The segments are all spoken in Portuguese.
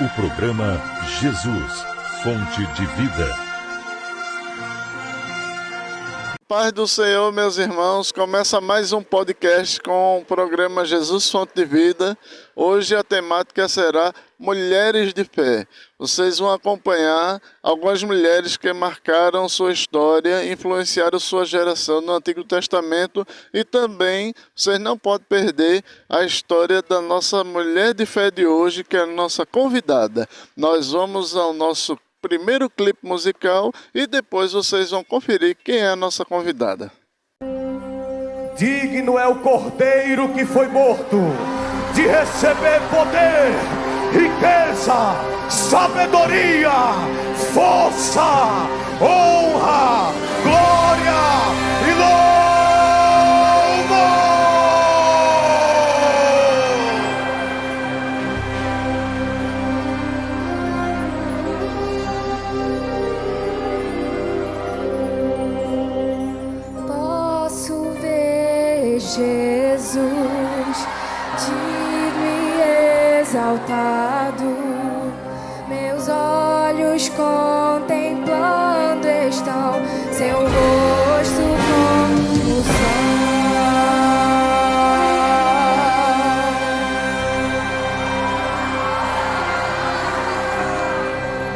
O programa Jesus, Fonte de Vida. Paz do Senhor, meus irmãos, começa mais um podcast com o programa Jesus Fonte de Vida. Hoje a temática será Mulheres de Fé. Vocês vão acompanhar algumas mulheres que marcaram sua história, influenciaram sua geração no Antigo Testamento e também vocês não podem perder a história da nossa mulher de fé de hoje, que é a nossa convidada. Nós vamos ao nosso primeiro clipe musical e depois vocês vão conferir quem é a nossa convidada. Digno é o Cordeiro que foi morto de receber poder, riqueza, sabedoria, força, honra, glória e louvor. Jesus, digno e exaltado, meus olhos contemplando estão seu rosto como o sol.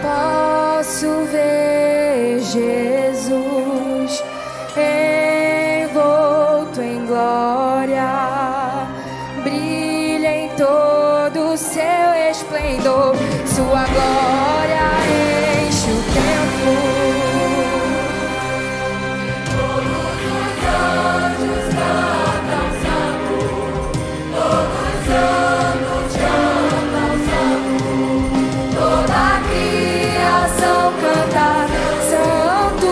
Posso ver Jesus envolto em glória, brilha em todo o seu esplendor, sua glória enche o templo. Todos os anjos cantam santo, todos os anjos cantam santo, toda a criação canta santo.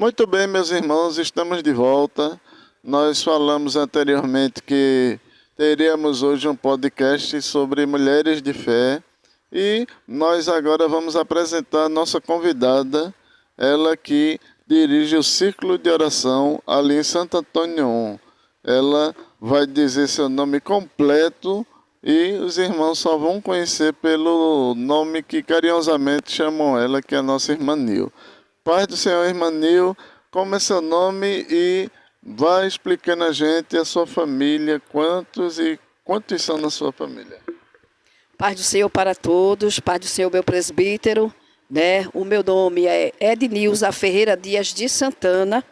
Muito bem, meus irmãos, estamos de volta. Nós falamos anteriormente que teríamos hoje um podcast sobre mulheres de fé e nós agora vamos apresentar a nossa convidada, ela que dirige o Círculo de Oração ali em Santo Antônio 1. Ela vai dizer seu nome completo e os irmãos só vão conhecer pelo nome que carinhosamente chamam ela, que é a nossa irmã Nil. Paz do Senhor, irmã Nil, como é seu nome e vai explicando a gente a sua família, quantos são na sua família. Paz do Senhor para todos, paz do Senhor meu presbítero, né? O meu nome é Ednilza Ferreira Dias de Santana,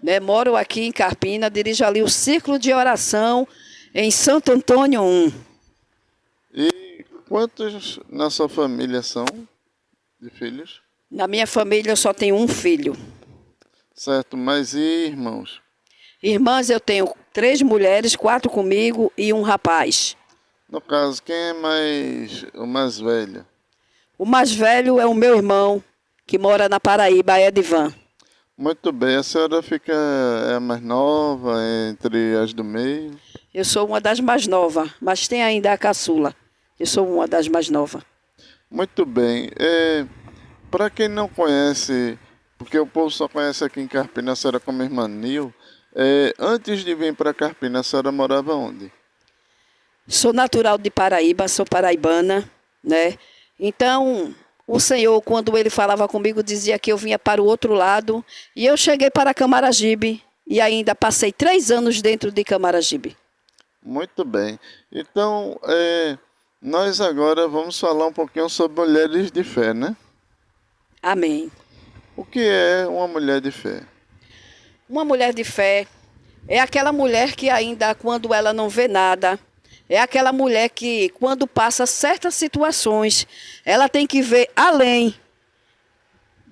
né? Moro aqui em Carpina, dirijo ali o Círculo de Oração em Santo Antônio 1. E quantos na sua família são de filhos? Na minha família eu só tenho um filho. Certo, mas e irmãos? Irmãs, eu tenho 3 mulheres, 4 comigo e um rapaz. No caso, quem é o mais velho? O mais velho é o meu irmão, que mora na Paraíba, Edivan. Muito bem, a senhora é a mais nova entre as do meio? Eu sou uma das mais novas, mas tem ainda a caçula. Eu sou uma das mais novas. Muito bem. Para quem não conhece, porque o povo só conhece aqui em Carpina a senhora como irmã Nil, antes de vir para Carpina, a senhora morava onde? Sou natural de Paraíba, sou paraibana, né? Então, o Senhor, quando Ele falava comigo, dizia que eu vinha para o outro lado. E eu cheguei para Camaragibe e ainda passei 3 anos dentro de Camaragibe. Muito bem. Então, nós agora vamos falar um pouquinho sobre mulheres de fé, né? Amém. O que é uma mulher de fé? Uma mulher de fé é aquela mulher que ainda quando ela não vê nada, é aquela mulher que quando passa certas situações, ela tem que ver além.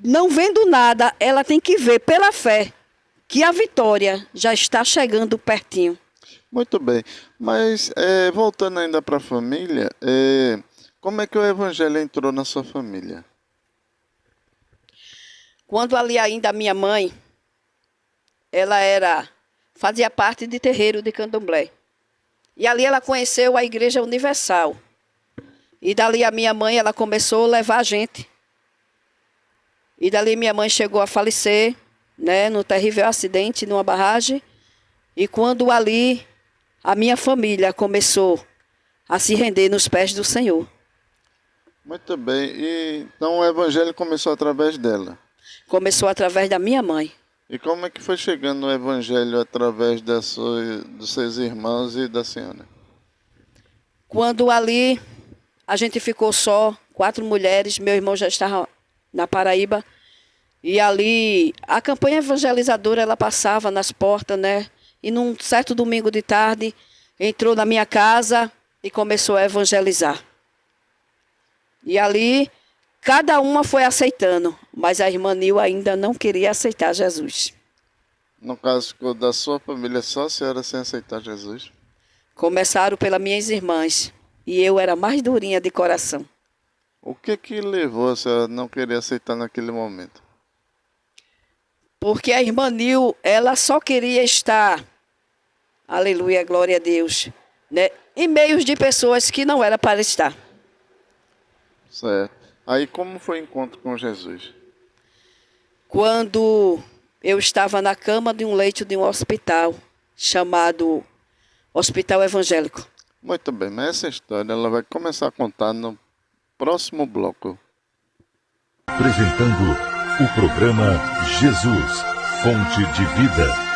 Não vendo nada, ela tem que ver pela fé que a vitória já está chegando pertinho. Muito bem. Mas, voltando ainda para a família, como é que o evangelho entrou na sua família? Quando ali ainda a minha mãe, fazia parte de terreiro de candomblé. E ali ela conheceu a Igreja Universal. E dali a minha mãe, ela começou a levar a gente. E dali minha mãe chegou a falecer, né, no terrível acidente, numa barragem. E quando ali a minha família começou a se render nos pés do Senhor. Muito bem. Então o evangelho começou através dela? Começou através da minha mãe. E como é que foi chegando o evangelho através dos seus irmãos e da senhora? Quando ali a gente ficou só, 4 mulheres, meu irmão já estava na Paraíba. E ali a campanha evangelizadora, ela passava nas portas, né? E num certo domingo de tarde, entrou na minha casa e começou a evangelizar. E ali cada uma foi aceitando, mas a irmã Nil ainda não queria aceitar Jesus. No caso da sua família, só a senhora sem aceitar Jesus? Começaram pelas minhas irmãs, e eu era mais durinha de coração. O que levou a senhora a não querer aceitar naquele momento? Porque a irmã Nil, ela só queria estar, aleluia, glória a Deus, né, em meio de pessoas que não era para estar. Certo. Aí como foi o encontro com Jesus? Quando eu estava na cama de um leito de um hospital, chamado Hospital Evangélico. Muito bem, mas essa história ela vai começar a contar no próximo bloco. Apresentando o programa Jesus, Fonte de Vida.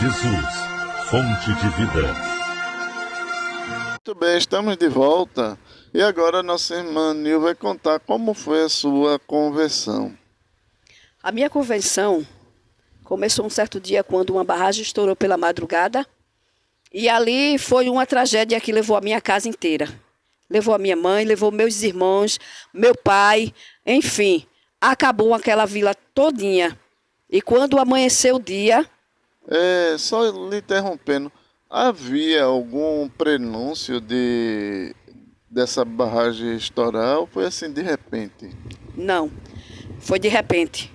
Jesus, fonte de vida. Muito bem, estamos de volta. E agora nossa irmã Nil vai contar como foi a sua conversão. A minha conversão começou um certo dia quando uma barragem estourou pela madrugada. E ali foi uma tragédia que levou a minha casa inteira. Levou a minha mãe, levou meus irmãos, meu pai, enfim. Acabou aquela vila todinha. E quando amanheceu o dia... Só lhe interrompendo, havia algum prenúncio dessa barragem estourar ou foi assim de repente? Não, foi de repente.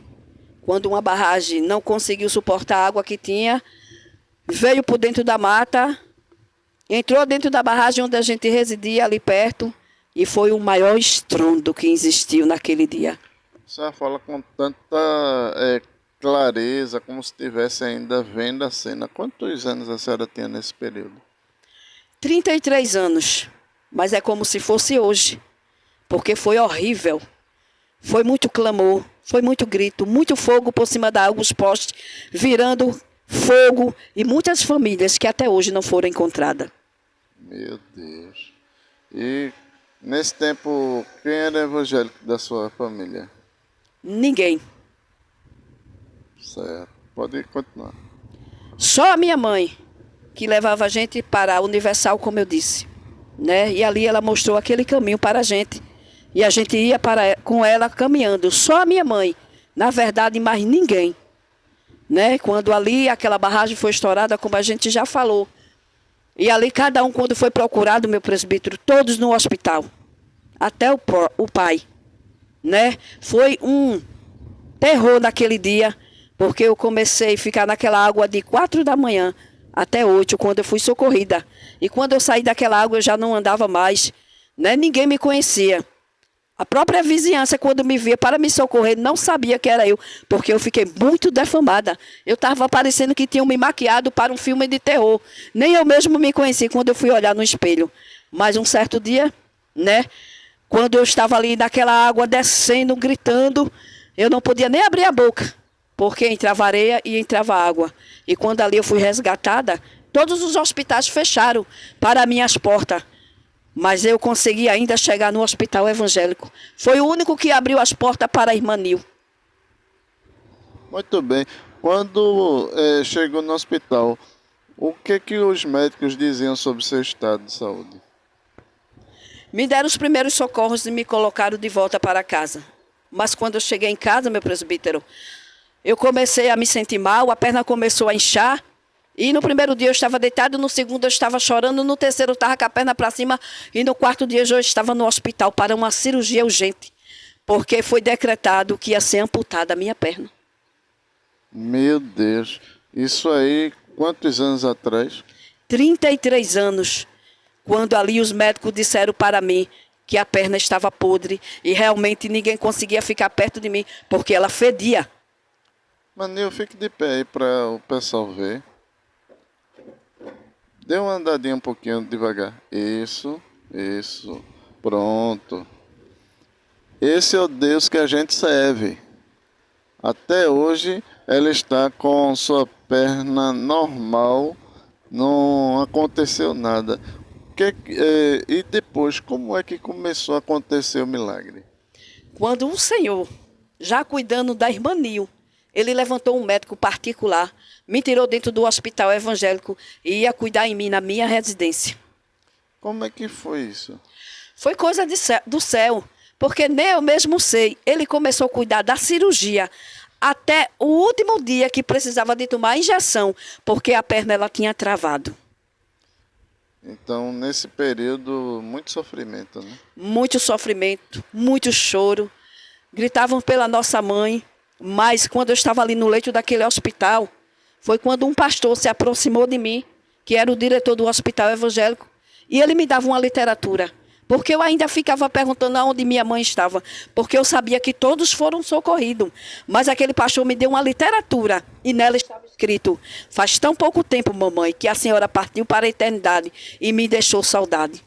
Quando uma barragem não conseguiu suportar a água que tinha, veio por dentro da mata, entrou dentro da barragem onde a gente residia, ali perto, e foi o maior estrondo que existiu naquele dia. A senhora fala com tanta clareza, como se estivesse ainda vendo a cena. Quantos anos a senhora tinha nesse período? 33 anos, mas é como se fosse hoje, porque foi horrível. Foi muito clamor, foi muito grito, muito fogo por cima da água, os postes virando fogo e muitas famílias que até hoje não foram encontradas. Meu Deus. E nesse tempo, quem era evangélico da sua família? Ninguém. Certo. Pode continuar. Só a minha mãe, que levava a gente para a Universal, como eu disse, né? E ali ela mostrou aquele caminho para a gente. E a gente ia com ela caminhando. Só a minha mãe. Na verdade, mais ninguém. Né? Quando ali aquela barragem foi estourada, como a gente já falou. E ali cada um, quando foi procurado, meu presbítero, todos no hospital. Até o pai. Né? Foi um terror naquele dia. Porque eu comecei a ficar naquela água de 4 da manhã até 8, quando eu fui socorrida. E quando eu saí daquela água, eu já não andava mais. Né? Ninguém me conhecia. A própria vizinhança, quando me via para me socorrer, não sabia que era eu. Porque eu fiquei muito defamada. Eu estava parecendo que tinham me maquiado para um filme de terror. Nem eu mesmo me conheci quando eu fui olhar no espelho. Mas um certo dia, né? Quando eu estava ali naquela água descendo, gritando, eu não podia nem abrir a boca. Porque entrava areia e entrava água. E quando ali eu fui resgatada, todos os hospitais fecharam para minhas portas. Mas eu consegui ainda chegar no hospital evangélico. Foi o único que abriu as portas para a irmã Nil. Muito bem. Quando chegou no hospital, o que os médicos diziam sobre seu estado de saúde? Me deram os primeiros socorros e me colocaram de volta para casa. Mas quando eu cheguei em casa, meu presbítero, eu comecei a me sentir mal, a perna começou a inchar. E no primeiro dia eu estava deitado, no segundo eu estava chorando, no terceiro eu estava com a perna para cima. E no quarto dia eu estava no hospital para uma cirurgia urgente. Porque foi decretado que ia ser amputada a minha perna. Meu Deus. Isso aí, quantos anos atrás? 33 anos. Quando ali os médicos disseram para mim que a perna estava podre. E realmente ninguém conseguia ficar perto de mim, porque ela fedia. Manil, fique de pé aí para o pessoal ver. Dê uma andadinha um pouquinho devagar. Isso. Pronto. Esse é o Deus que a gente serve. Até hoje ela está com sua perna normal. Não aconteceu nada. E depois, como é que começou a acontecer o milagre? Quando o Senhor, já cuidando da irmã Nil, ele levantou um médico particular, me tirou dentro do hospital evangélico e ia cuidar em mim na minha residência. Como é que foi isso? Foi coisa do céu, porque nem eu mesmo sei. Ele começou a cuidar da cirurgia até o último dia que precisava de tomar a injeção, porque a perna ela tinha travado. Então, nesse período, muito sofrimento, né? Muito sofrimento, muito choro. Gritavam pela nossa mãe. Mas quando eu estava ali no leito daquele hospital, foi quando um pastor se aproximou de mim, que era o diretor do hospital evangélico, e ele me dava uma literatura. Porque eu ainda ficava perguntando aonde minha mãe estava, porque eu sabia que todos foram socorridos. Mas aquele pastor me deu uma literatura, e nela estava escrito: faz tão pouco tempo, mamãe, que a senhora partiu para a eternidade e me deixou saudade.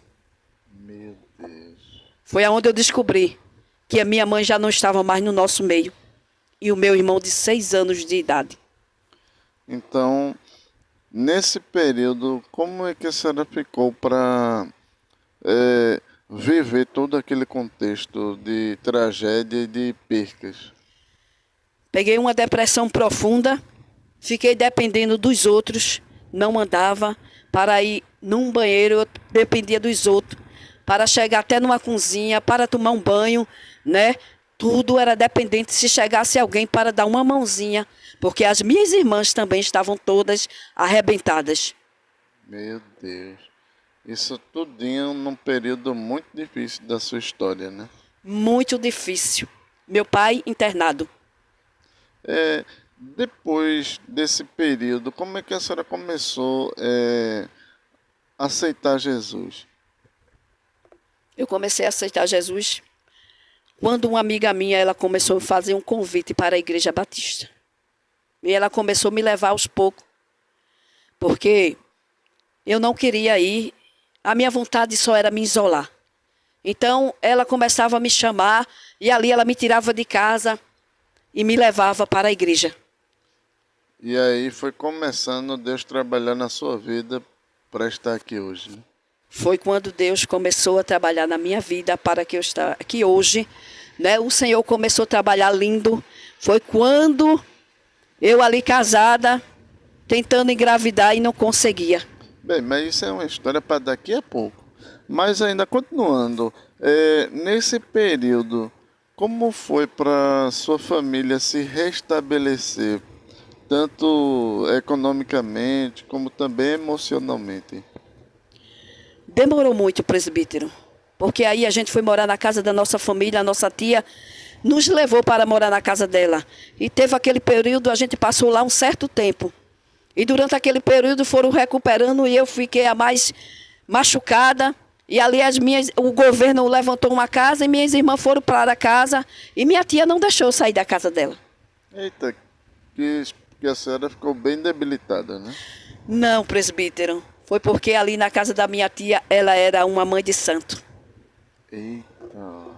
Meu Deus. Foi aonde eu descobri que a minha mãe já não estava mais no nosso meio. E o meu irmão de 6 anos de idade. Então, Nesse período, como é que a senhora ficou para viver todo aquele contexto de tragédia e de percas? Peguei uma depressão profunda, fiquei dependendo dos outros, não andava. Para ir num banheiro, eu dependia dos outros. Para chegar até numa cozinha, para tomar um banho, né? Tudo era dependente se chegasse alguém para dar uma mãozinha, porque as minhas irmãs também estavam todas arrebentadas. Meu Deus. Isso tudinho num período muito difícil da sua história, né? Muito difícil. Meu pai internado. Depois desse período, como é que a senhora começou a aceitar Jesus? Eu comecei a aceitar Jesus quando uma amiga minha, ela começou a fazer um convite para a Igreja Batista. E ela começou a me levar aos poucos, porque eu não queria ir, a minha vontade só era me isolar. Então, ela começava a me chamar, e ali ela me tirava de casa e me levava para a igreja. E aí foi começando Deus trabalhar na sua vida para estar aqui hoje, né? Foi quando Deus começou a trabalhar na minha vida para que eu estou aqui hoje, né? O Senhor começou a trabalhar lindo. Foi quando eu ali casada, tentando engravidar e não conseguia. Bem, mas isso é uma história para daqui a pouco. Mas ainda continuando, nesse período, como foi para sua família se restabelecer, tanto economicamente como também emocionalmente? Demorou muito, presbítero, porque aí a gente foi morar na casa da nossa família, a nossa tia nos levou para morar na casa dela. E teve aquele período, a gente passou lá um certo tempo. E durante aquele período foram recuperando e eu fiquei a mais machucada. E ali o governo levantou uma casa e minhas irmãs foram para a casa e minha tia não deixou eu sair da casa dela. Eita, que a senhora ficou bem debilitada, né? Não, presbítero. Foi porque ali na casa da minha tia, ela era uma mãe de santo. Eita.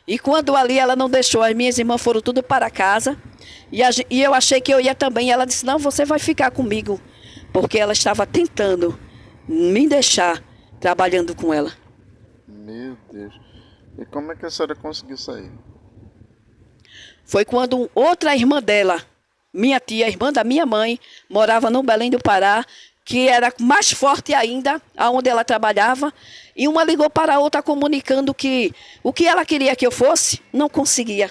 E quando ali ela não deixou, as minhas irmãs foram tudo para casa. E eu achei que eu ia também. Ela disse, não, você vai ficar comigo. Porque ela estava tentando me deixar trabalhando com ela. Meu Deus. E como é que a senhora conseguiu sair? Foi quando outra irmã dela, minha tia, irmã da minha mãe, morava no Belém do Pará, que era mais forte ainda, aonde ela trabalhava, e uma ligou para a outra comunicando que o que ela queria que eu fosse, não conseguia.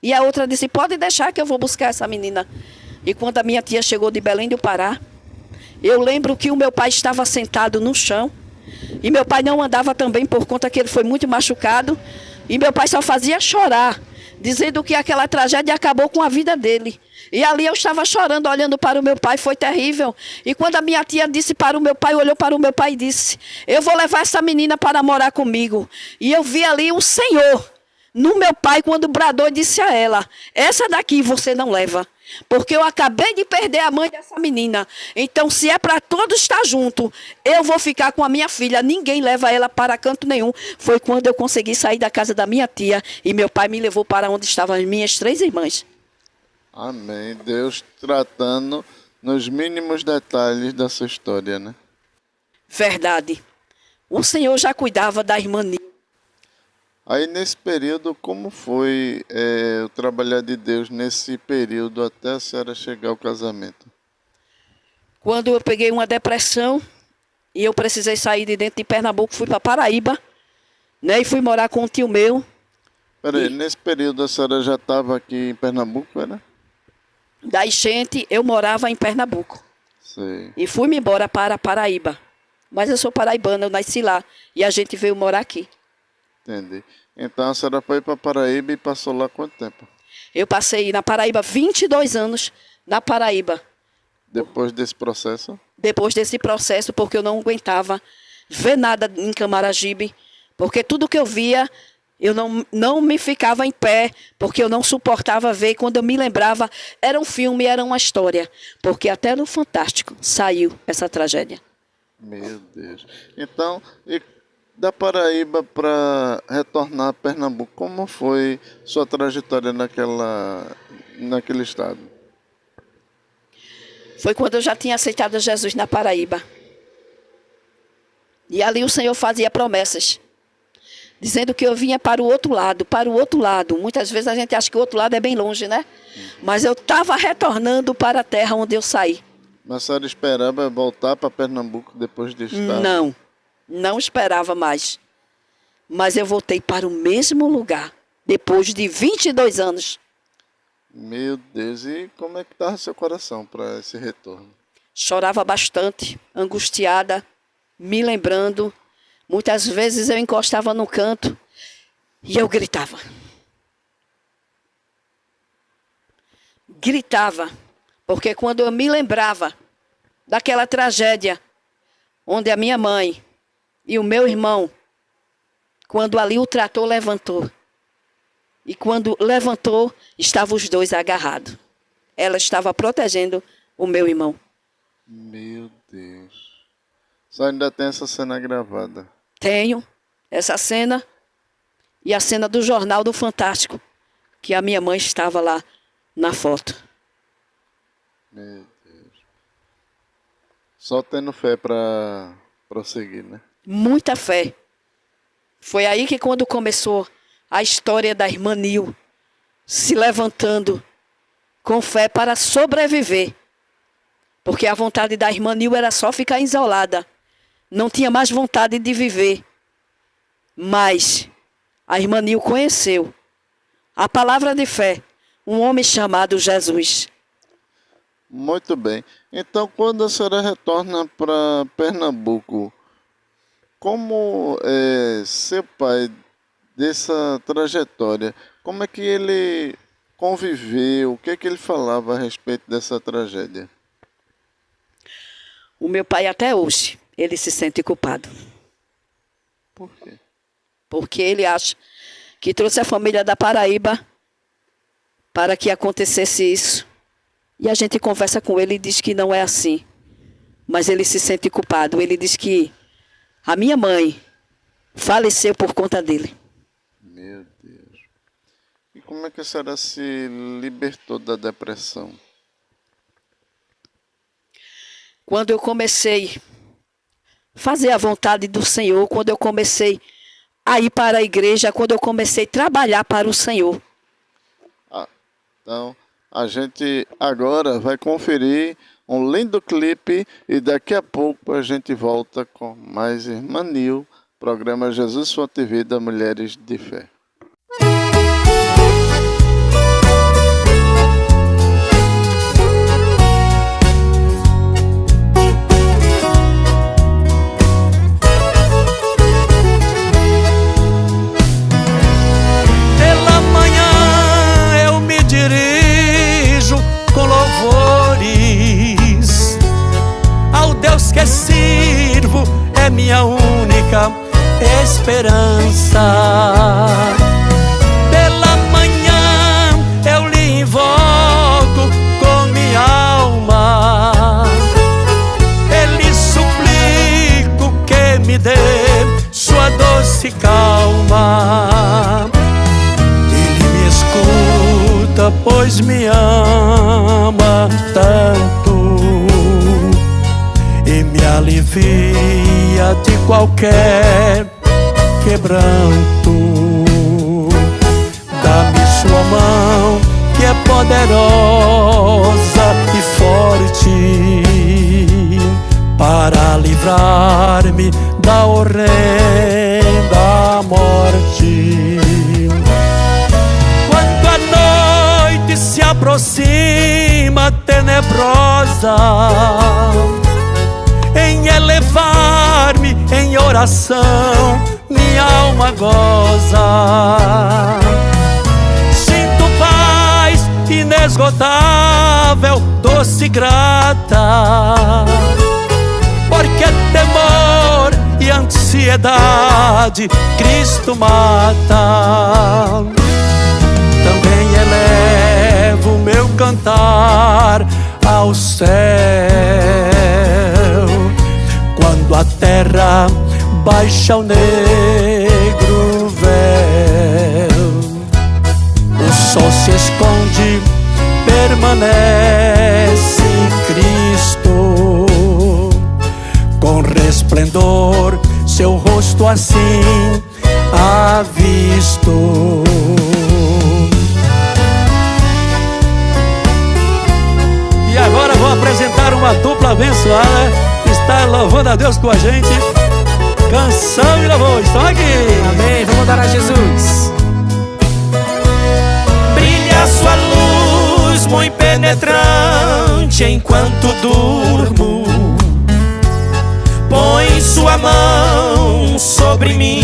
E a outra disse, pode deixar que eu vou buscar essa menina. E quando a minha tia chegou de Belém do Pará, eu lembro que o meu pai estava sentado no chão, e meu pai não andava também por conta que ele foi muito machucado, e meu pai só fazia chorar, dizendo que aquela tragédia acabou com a vida dele. E ali eu estava chorando, olhando para o meu pai, foi terrível. E quando a minha tia disse para o meu pai, olhou para o meu pai e disse, eu vou levar essa menina para morar comigo. E eu vi ali o Senhor no meu pai quando bradou e disse a ela, essa daqui você não leva. Porque eu acabei de perder a mãe dessa menina. Então, se é para todos estar junto, eu vou ficar com a minha filha. Ninguém leva ela para canto nenhum. Foi quando eu consegui sair da casa da minha tia e meu pai me levou para onde estavam as minhas 3 irmãs. Amém. Deus tratando nos mínimos detalhes da sua história, né? Verdade. O Senhor já cuidava da irmã Nilda. Aí nesse período, como foi o trabalhar de Deus nesse período até a senhora chegar ao casamento? Quando eu peguei uma depressão e eu precisei sair de dentro de Pernambuco, fui para Paraíba, né, e fui morar com um tio meu. Peraí, nesse período a senhora já estava aqui em Pernambuco, né? Da enchente, eu morava em Pernambuco. Sei. E fui-me embora para Paraíba. Mas eu sou paraibana, eu nasci lá. E a gente veio morar aqui. Entendi. Então a senhora foi para Paraíba e passou lá quanto tempo? Eu passei na Paraíba 22 anos, na Paraíba. Depois desse processo? Depois desse processo, porque eu não aguentava ver nada em Camaragibe. Porque tudo que eu via, eu não me ficava em pé, porque eu não suportava ver. Quando eu me lembrava, era um filme, era uma história. Porque até no Fantástico saiu essa tragédia. Meu Deus. Então, e da Paraíba para retornar a Pernambuco, como foi sua trajetória naquele estado? Foi quando eu já tinha aceitado Jesus na Paraíba. E ali o Senhor fazia promessas, dizendo que eu vinha para o outro lado, para o outro lado. Muitas vezes a gente acha que o outro lado é bem longe, né? Mas eu estava retornando para a terra onde eu saí. Mas a senhora esperava voltar para Pernambuco depois de estar? Não esperava mais. Mas eu voltei para o mesmo lugar, depois de 22 anos. Meu Deus, e como é que estava seu coração para esse retorno? Chorava bastante, angustiada, me lembrando. Muitas vezes eu encostava no canto e eu gritava. Gritava, porque quando eu me lembrava daquela tragédia, onde a minha mãe e o meu irmão, quando ali o trator levantou, e quando levantou, estavam os dois agarrados. Ela estava protegendo o meu irmão. Meu Deus. Só ainda tem essa cena gravada. Tenho essa cena e a cena do Jornal do Fantástico, que a minha mãe estava lá na foto. Meu Deus. Só tendo fé para prosseguir, né? Muita fé. Foi aí que quando começou a história da irmã Nil se levantando com fé para sobreviver. Porque a vontade da irmã Nil era só ficar isolada. Não tinha mais vontade de viver. Mas a irmã Nil conheceu a palavra de fé, um homem chamado Jesus. Muito bem. Então, quando a senhora retorna para Pernambuco, como é ser pai dessa trajetória, como é que ele conviveu, o que é que ele falava a respeito dessa tragédia? O meu pai até hoje, ele se sente culpado. Por quê? Porque ele acha que trouxe a família da Paraíba para que acontecesse isso. E a gente conversa com ele e diz que não é assim. Mas ele se sente culpado. Ele diz que a minha mãe faleceu por conta dele. Meu Deus. E como é que a senhora se libertou da depressão? Quando eu comecei a fazer a vontade do Senhor, quando eu comecei a ir para a igreja, quando eu comecei a trabalhar para o Senhor. Então, a gente agora vai conferir um lindo clipe e daqui a pouco a gente volta com mais Irmã Nil, programa Jesus Fonte de Vida, Mulheres de Fé. Pela manhã eu me dirijo com louvores ao Deus que sirvo, é minha única esperança. Pela manhã eu lhe invoco com minha alma, ele suplico que me dê sua doce calma. Ele me escuta, pois me ama tanto e me alivia de qualquer quebranto. Dá-me sua mão que é poderosa e forte para livrar-me da horrenda morte. Quando a noite se aproxima tenebrosa, em elevar-me em oração, minha alma goza. Sinto paz inesgotável, doce e grata, porque temor e ansiedade Cristo mata. Também elevo meu cantar ao céu quando a terra baixa o negro véu. O sol se esconde, permanece Cristo resplendor, seu rosto assim avisto. E agora vou apresentar uma dupla abençoada que está louvando a Deus com a gente. Canção e louvor, estão aqui. Amém, vamos dar a Jesus. Brilha sua luz muito penetrante enquanto durmo. Põe sua mão sobre mim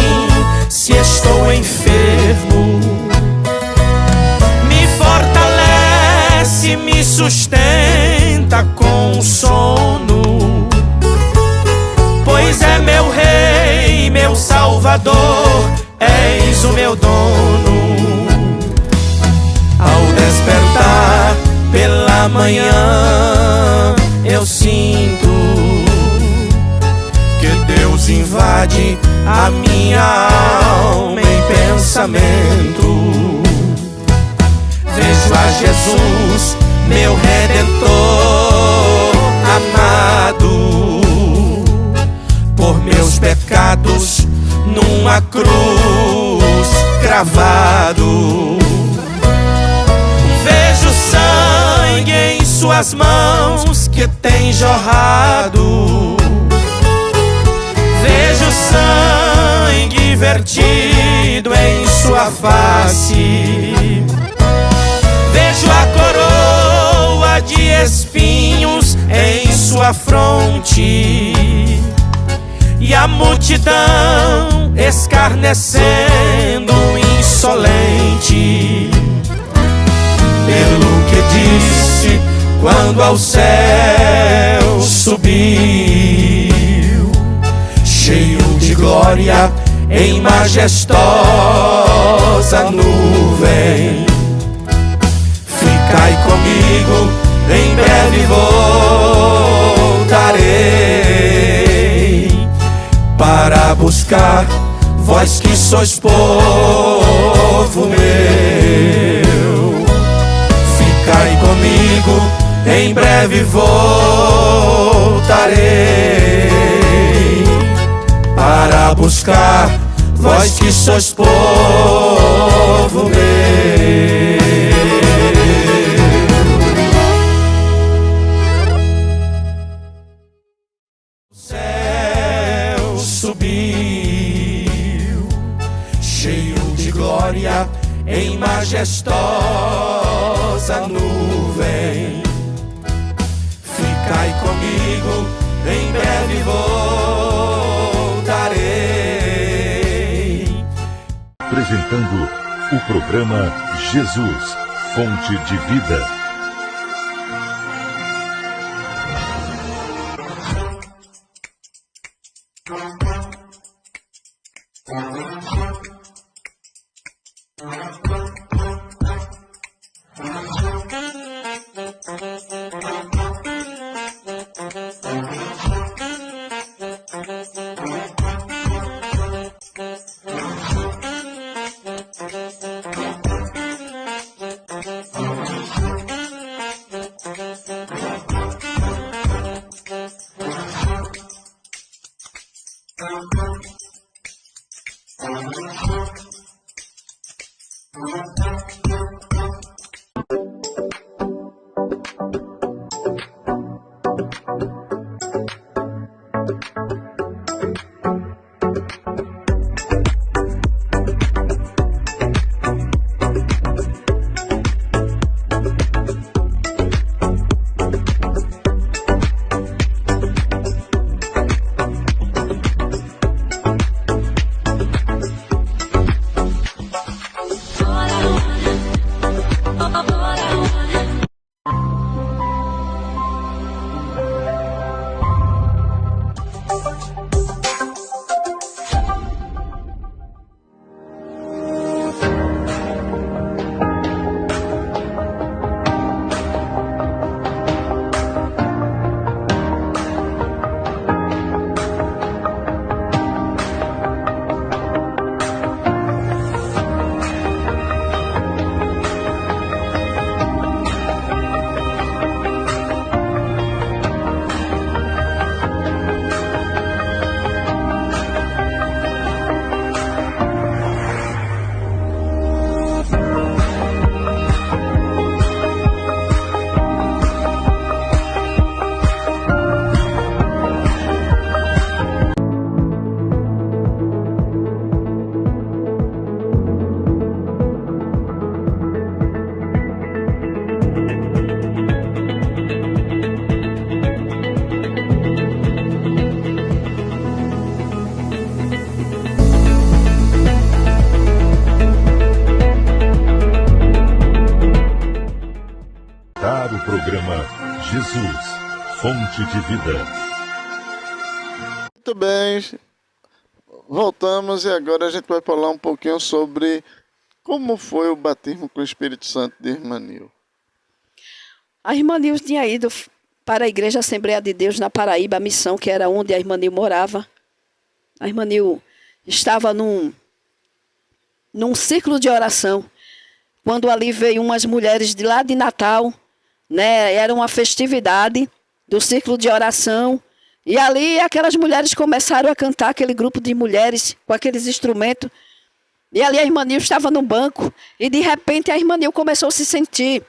se estou enfermo. Me fortalece, me sustenta com o sono. Pois é meu rei, meu salvador, és o meu dono. Ao despertar pela manhã, eu sinto que Deus invade a minha alma em pensamento. Vejo a Jesus, meu Redentor amado, por meus pecados numa cruz cravado. Vejo sangue em suas mãos que tem jorrado. Vejo sangue vertido em sua face. Vejo a coroa de espinhos em sua fronte. E a multidão escarnecendo insolente. Pelo que disse quando ao céu subiu, cheio de glória em majestosa nuvem. Ficai comigo, em breve voltarei para buscar vós que sois povo meu. Ficai comigo, em breve voltarei para buscar vós que sois povo meu. O céu subiu, cheio de glória em majestosa nuvem. Ficai comigo, em breve voltarei. Apresentando o programa Jesus, Fonte de Vida. Jesus, fonte de vida. Muito bem, voltamos e agora a gente vai falar um pouquinho sobre como foi o batismo com o Espírito Santo de Irmã Nil. A irmã Nil tinha ido para a Igreja Assembleia de Deus na Paraíba, a missão que era onde a irmã Nil morava. A irmã Nil estava num círculo de oração, quando ali veio umas mulheres de lá de Natal, né? Era uma festividade do círculo de oração. E ali aquelas mulheres começaram a cantar, aquele grupo de mulheres com aqueles instrumentos. E ali a irmã Nil estava no banco. E de repente a irmã Nil começou a se sentir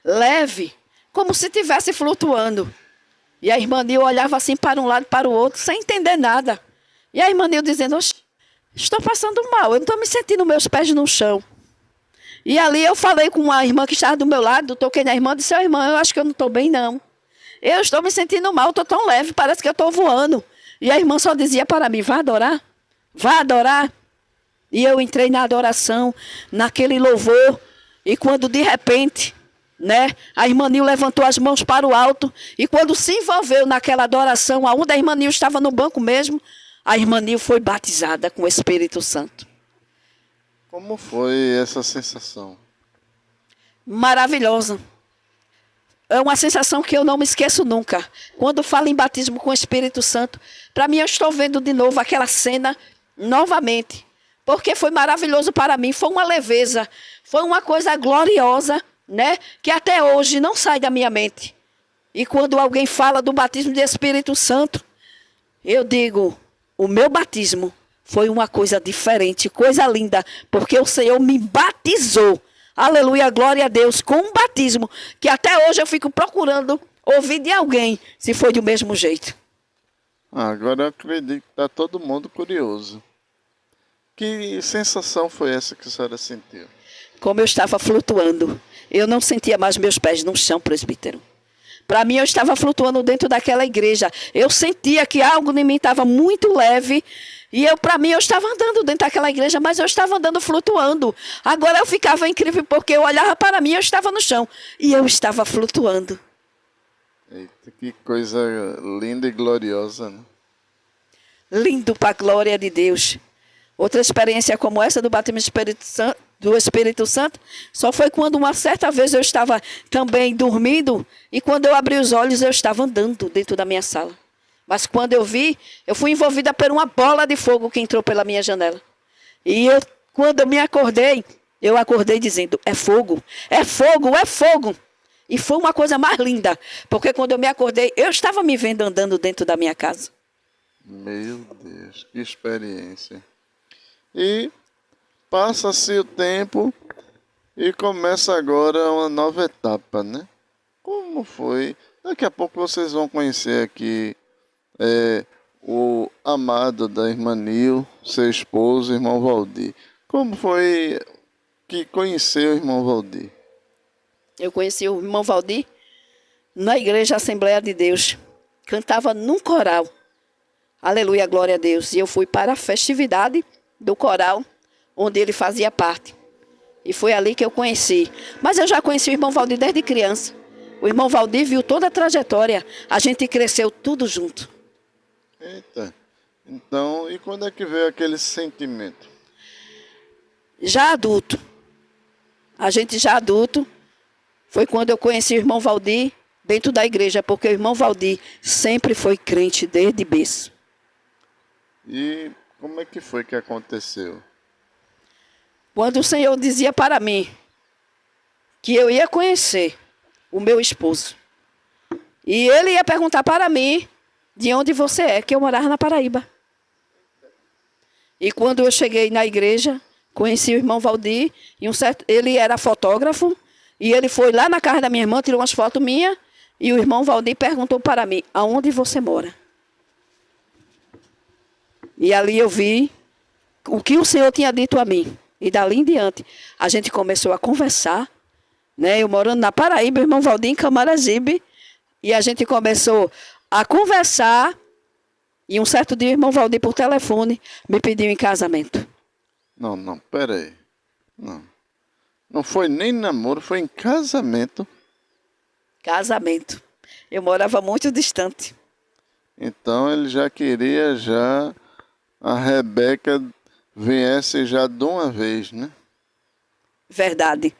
leve, como se estivesse flutuando. E a irmã Nil olhava assim para um lado e para o outro, sem entender nada. E a irmã Nil dizendo, estou passando mal, eu não estou me sentindo meus pés no chão. E ali eu falei com uma irmã que estava do meu lado, toquei na irmã e disse, irmã, eu acho que eu não estou bem não. Eu estou me sentindo mal, estou tão leve, parece que eu estou voando. E a irmã só dizia para mim, vá adorar, vá adorar. E eu entrei na adoração, naquele louvor, e quando de repente, né, a irmã Nil levantou as mãos para o alto, e quando se envolveu naquela adoração, aonde a irmã Nil estava no banco mesmo, a irmã Nil foi batizada com o Espírito Santo. Como foi essa sensação? Maravilhosa. É uma sensação que eu não me esqueço nunca. Quando falo em batismo com o Espírito Santo, para mim eu estou vendo de novo aquela cena novamente. Porque foi maravilhoso para mim, foi uma leveza, foi uma coisa gloriosa, né? Que até hoje não sai da minha mente. E quando alguém fala do batismo do Espírito Santo, eu digo, o meu batismo foi uma coisa diferente, coisa linda, porque o Senhor me batizou. Aleluia, glória a Deus, com um batismo que até hoje eu fico procurando ouvir de alguém se foi do mesmo jeito. Agora eu acredito que está todo mundo curioso. Que sensação foi essa que a senhora sentiu? Como eu estava flutuando, eu não sentia mais meus pés no chão, presbítero. Para mim eu estava flutuando dentro daquela igreja. Eu sentia que algo em mim estava muito leve. E para mim, eu estava andando dentro daquela igreja, mas eu estava andando flutuando. Agora eu ficava incrível, porque eu olhava para mim, eu estava no chão. E eu estava flutuando. Eita, que coisa linda e gloriosa, né? Lindo para a glória de Deus. Outra experiência como essa do batismo do Espírito Santo, só foi quando uma certa vez eu estava também dormindo, e quando eu abri os olhos, eu estava andando dentro da minha sala. Mas quando eu vi, eu fui envolvida por uma bola de fogo que entrou pela minha janela. E quando eu me acordei, eu acordei dizendo, é fogo, é fogo, é fogo. E foi uma coisa mais linda, porque quando eu me acordei, eu estava me vendo andando dentro da minha casa. Meu Deus, que experiência. E passa-se o tempo e começa agora uma nova etapa, né? Como foi? Daqui a pouco vocês vão conhecer aqui o amado da irmã Nil, seu esposo, irmão Valdir. Como foi que conheceu o irmão Valdir? Eu conheci o irmão Valdir na Igreja Assembleia de Deus. Cantava num coral. Aleluia, glória a Deus. E eu fui para a festividade do coral, onde ele fazia parte. E foi ali que eu conheci. Mas eu já conheci o irmão Valdir desde criança. O irmão Valdir viu toda a trajetória. A gente cresceu tudo junto. Eita, então, e quando é que veio aquele sentimento? Já adulto. A gente já adulto. Foi quando eu conheci o irmão Valdir dentro da igreja, porque o irmão Valdir sempre foi crente desde berço. E como é que foi que aconteceu? Quando o Senhor dizia para mim que eu ia conhecer o meu esposo, e ele ia perguntar para mim de onde você é, que eu morava na Paraíba. E quando eu cheguei na igreja, conheci o irmão Valdir, e ele era fotógrafo, e ele foi lá na casa da minha irmã, tirou umas fotos minhas, e o irmão Valdir perguntou para mim, aonde você mora? E ali eu vi o que o Senhor tinha dito a mim. E dali em diante, a gente começou a conversar, né? Eu morando na Paraíba, o irmão Valdir em Camaragibe, e a gente começou a conversar, e um certo dia o irmão Valdir, por telefone, me pediu em casamento. Não, peraí. Não foi nem namoro, foi em casamento. Casamento. Eu morava muito distante. Então ele já queria a Rebeca viesse já de uma vez, né? Verdade.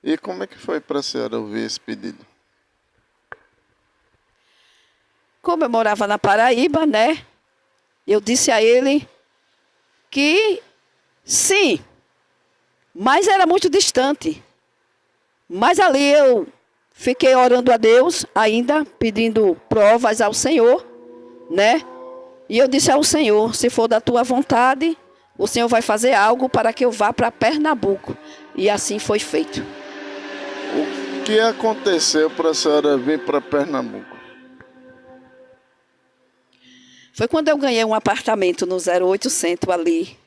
E como é que foi para a senhora ouvir esse pedido? Como eu morava na Paraíba, né? Eu disse a ele que sim, mas era muito distante. Mas ali eu fiquei orando a Deus ainda, pedindo provas ao Senhor, né? E eu disse ao Senhor, se for da tua vontade, o Senhor vai fazer algo para que eu vá para Pernambuco. E assim foi feito. O que aconteceu para a senhora vir para Pernambuco? Foi quando eu ganhei um apartamento no 0800 ali,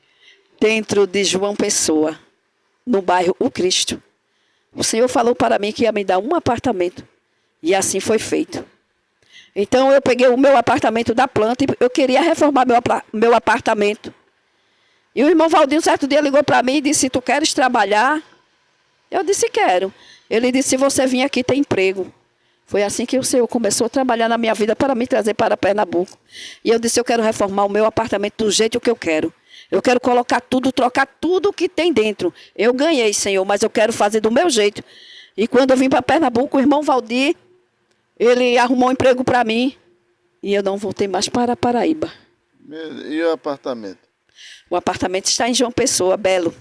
dentro de João Pessoa, no bairro O Cristo. O Senhor falou para mim que ia me dar um apartamento. E assim foi feito. Então eu peguei o meu apartamento da planta e eu queria reformar meu apartamento. E o irmão Valdir, um certo dia, ligou para mim e disse, tu queres trabalhar? Eu disse, quero. Ele disse, se você vir aqui, tem emprego. Foi assim que o Senhor começou a trabalhar na minha vida para me trazer para Pernambuco. E eu disse, eu quero reformar o meu apartamento do jeito que eu quero. Eu quero colocar tudo, trocar tudo que tem dentro. Eu ganhei, Senhor, mas eu quero fazer do meu jeito. E quando eu vim para Pernambuco, o irmão Valdir, ele arrumou um emprego para mim. E eu não voltei mais para a Paraíba. E o apartamento? O apartamento está em João Pessoa, belo.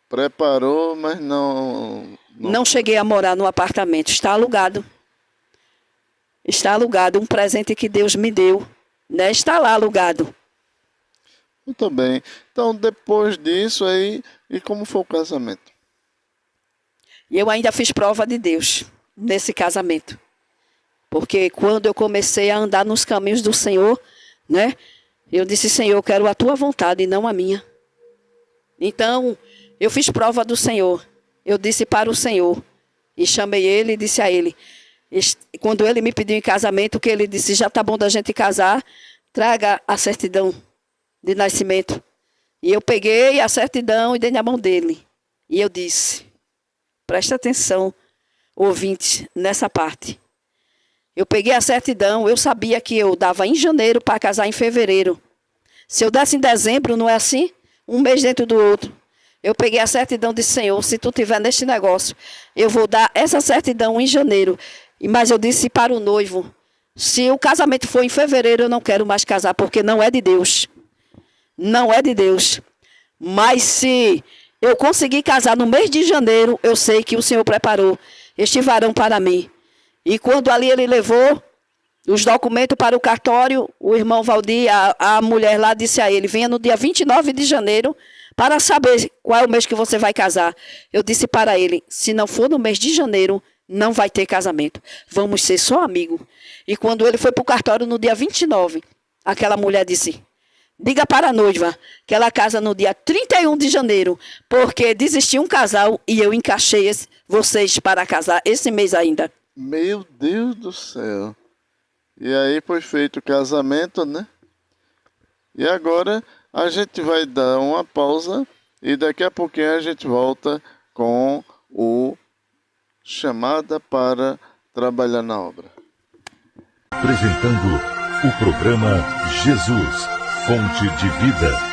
Preparou, mas não... Não cheguei a morar no apartamento. Está alugado. Está alugado. Um presente que Deus me deu. Né? Está lá alugado. Muito bem. Então, depois disso aí, e como foi o casamento? E eu ainda fiz prova de Deus nesse casamento. Porque quando eu comecei a andar nos caminhos do Senhor, né? Eu disse, Senhor, eu quero a tua vontade e não a minha. Então, eu fiz prova do Senhor. Eu disse para o Senhor. E chamei ele e disse a ele. Quando ele me pediu em casamento, que ele disse, já está bom da gente casar, traga a certidão de nascimento. E eu peguei a certidão e dei na mão dele. E eu disse, presta atenção, ouvinte, nessa parte. Eu peguei a certidão, eu sabia que eu dava em janeiro para casar em fevereiro. Se eu desse em dezembro, não é assim? Um mês dentro do outro. Eu peguei a certidão e disse, Senhor, se tu tiver neste negócio, eu vou dar essa certidão em janeiro. Mas eu disse para o noivo, se o casamento for em fevereiro, eu não quero mais casar, porque não é de Deus. Não é de Deus. Mas se eu conseguir casar no mês de janeiro, eu sei que o Senhor preparou este varão para mim. E quando ali ele levou os documentos para o cartório, o irmão Valdir, a mulher lá disse a ele, venha no dia 29 de janeiro para saber qual é o mês que você vai casar. Eu disse para ele, se não for no mês de janeiro, não vai ter casamento. Vamos ser só amigos. E quando ele foi para o cartório no dia 29, aquela mulher disse, diga para a noiva que ela casa no dia 31 de janeiro, porque desistiu um casal e eu encaixei vocês para casar esse mês ainda. Meu Deus do céu. E aí foi feito o casamento, né? E agora a gente vai dar uma pausa e daqui a pouquinho a gente volta com o Chamada para Trabalhar na Obra. Apresentando o programa Jesus, Fonte de Vida.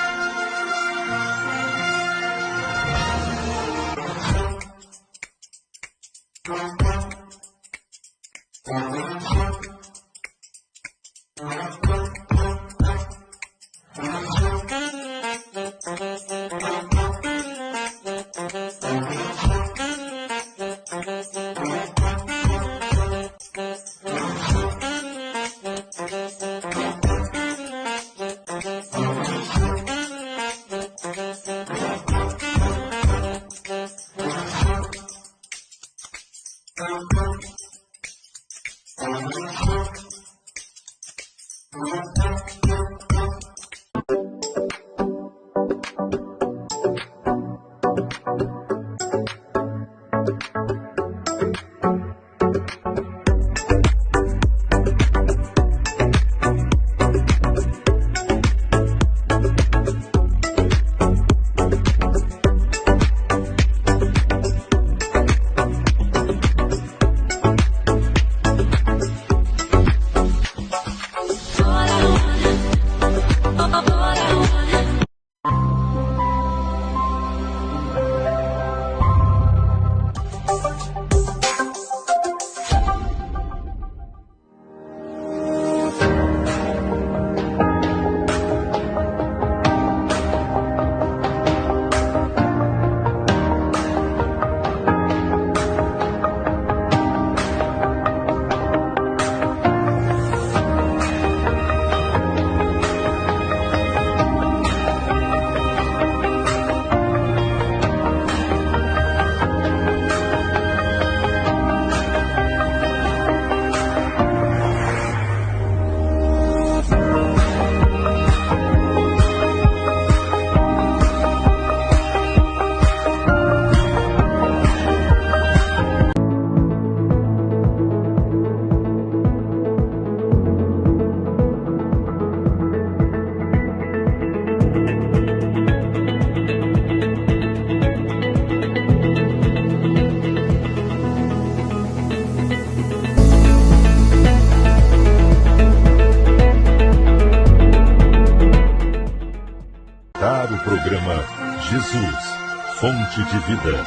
Programa Jesus, Fonte de Vida.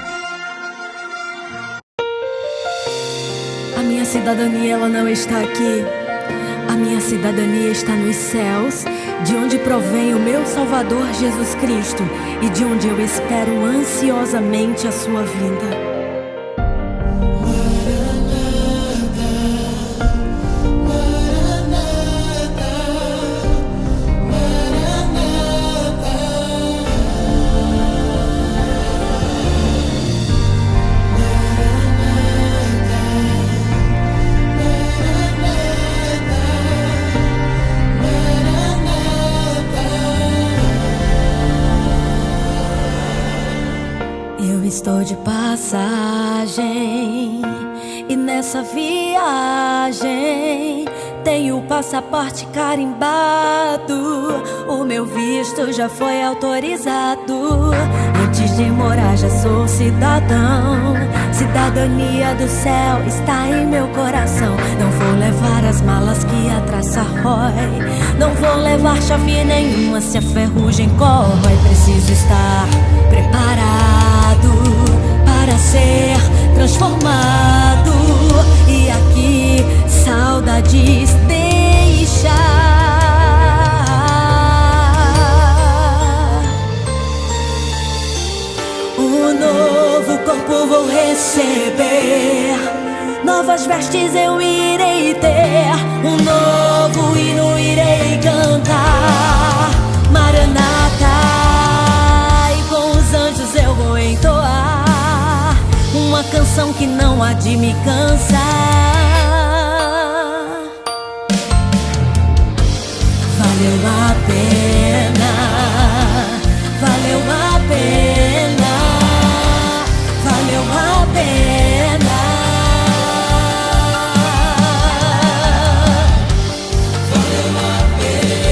A minha cidadania, ela não está aqui. A minha cidadania está nos céus, de onde provém o meu Salvador Jesus Cristo e de onde eu espero ansiosamente a sua vinda. Estou de passagem e nessa viagem tenho o passaporte carimbado. O meu visto já foi autorizado. Antes de morar já sou cidadão. Cidadania do céu está em meu coração. Não vou levar as malas que a traça rói. Não vou levar chave nenhuma se a ferrugem corrói. Preciso estar preparado para ser transformado e aqui saudades deixar. Um novo corpo vou receber, novas vestes eu irei ter, um novo hino irei cantar, Maranata, e com os anjos eu vou entoar uma canção que não há de me cansar. Valeu a pena, valeu a pena, valeu a pena. Valeu a pena.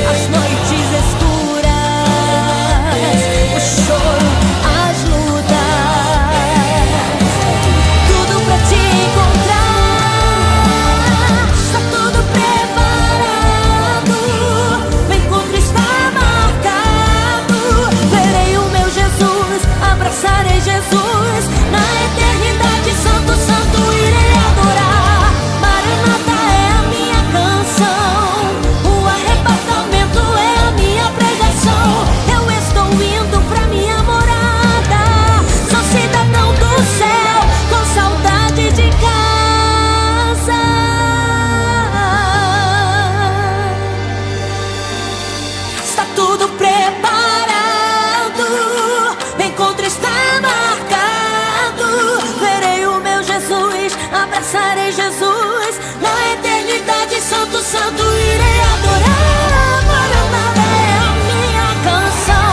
As noites escuras, o choro, as lutas, tudo pra te encontrar. Está tudo preparado, o encontro está marcado. Verei o meu Jesus, abraçarei Jesus. Na eternidade, santo, santo, irei adorar. Maranata é a minha canção, o arrebatamento é a minha pregação. Eu estou indo pra minha morada, sou cidadão do céu, com saudade de casa. Está tudo preparado, o encontro está marcado. Verei o meu Jesus, abraçarei Jesus. Na eternidade, santo, santo, irei adorar. Maranata é a minha canção,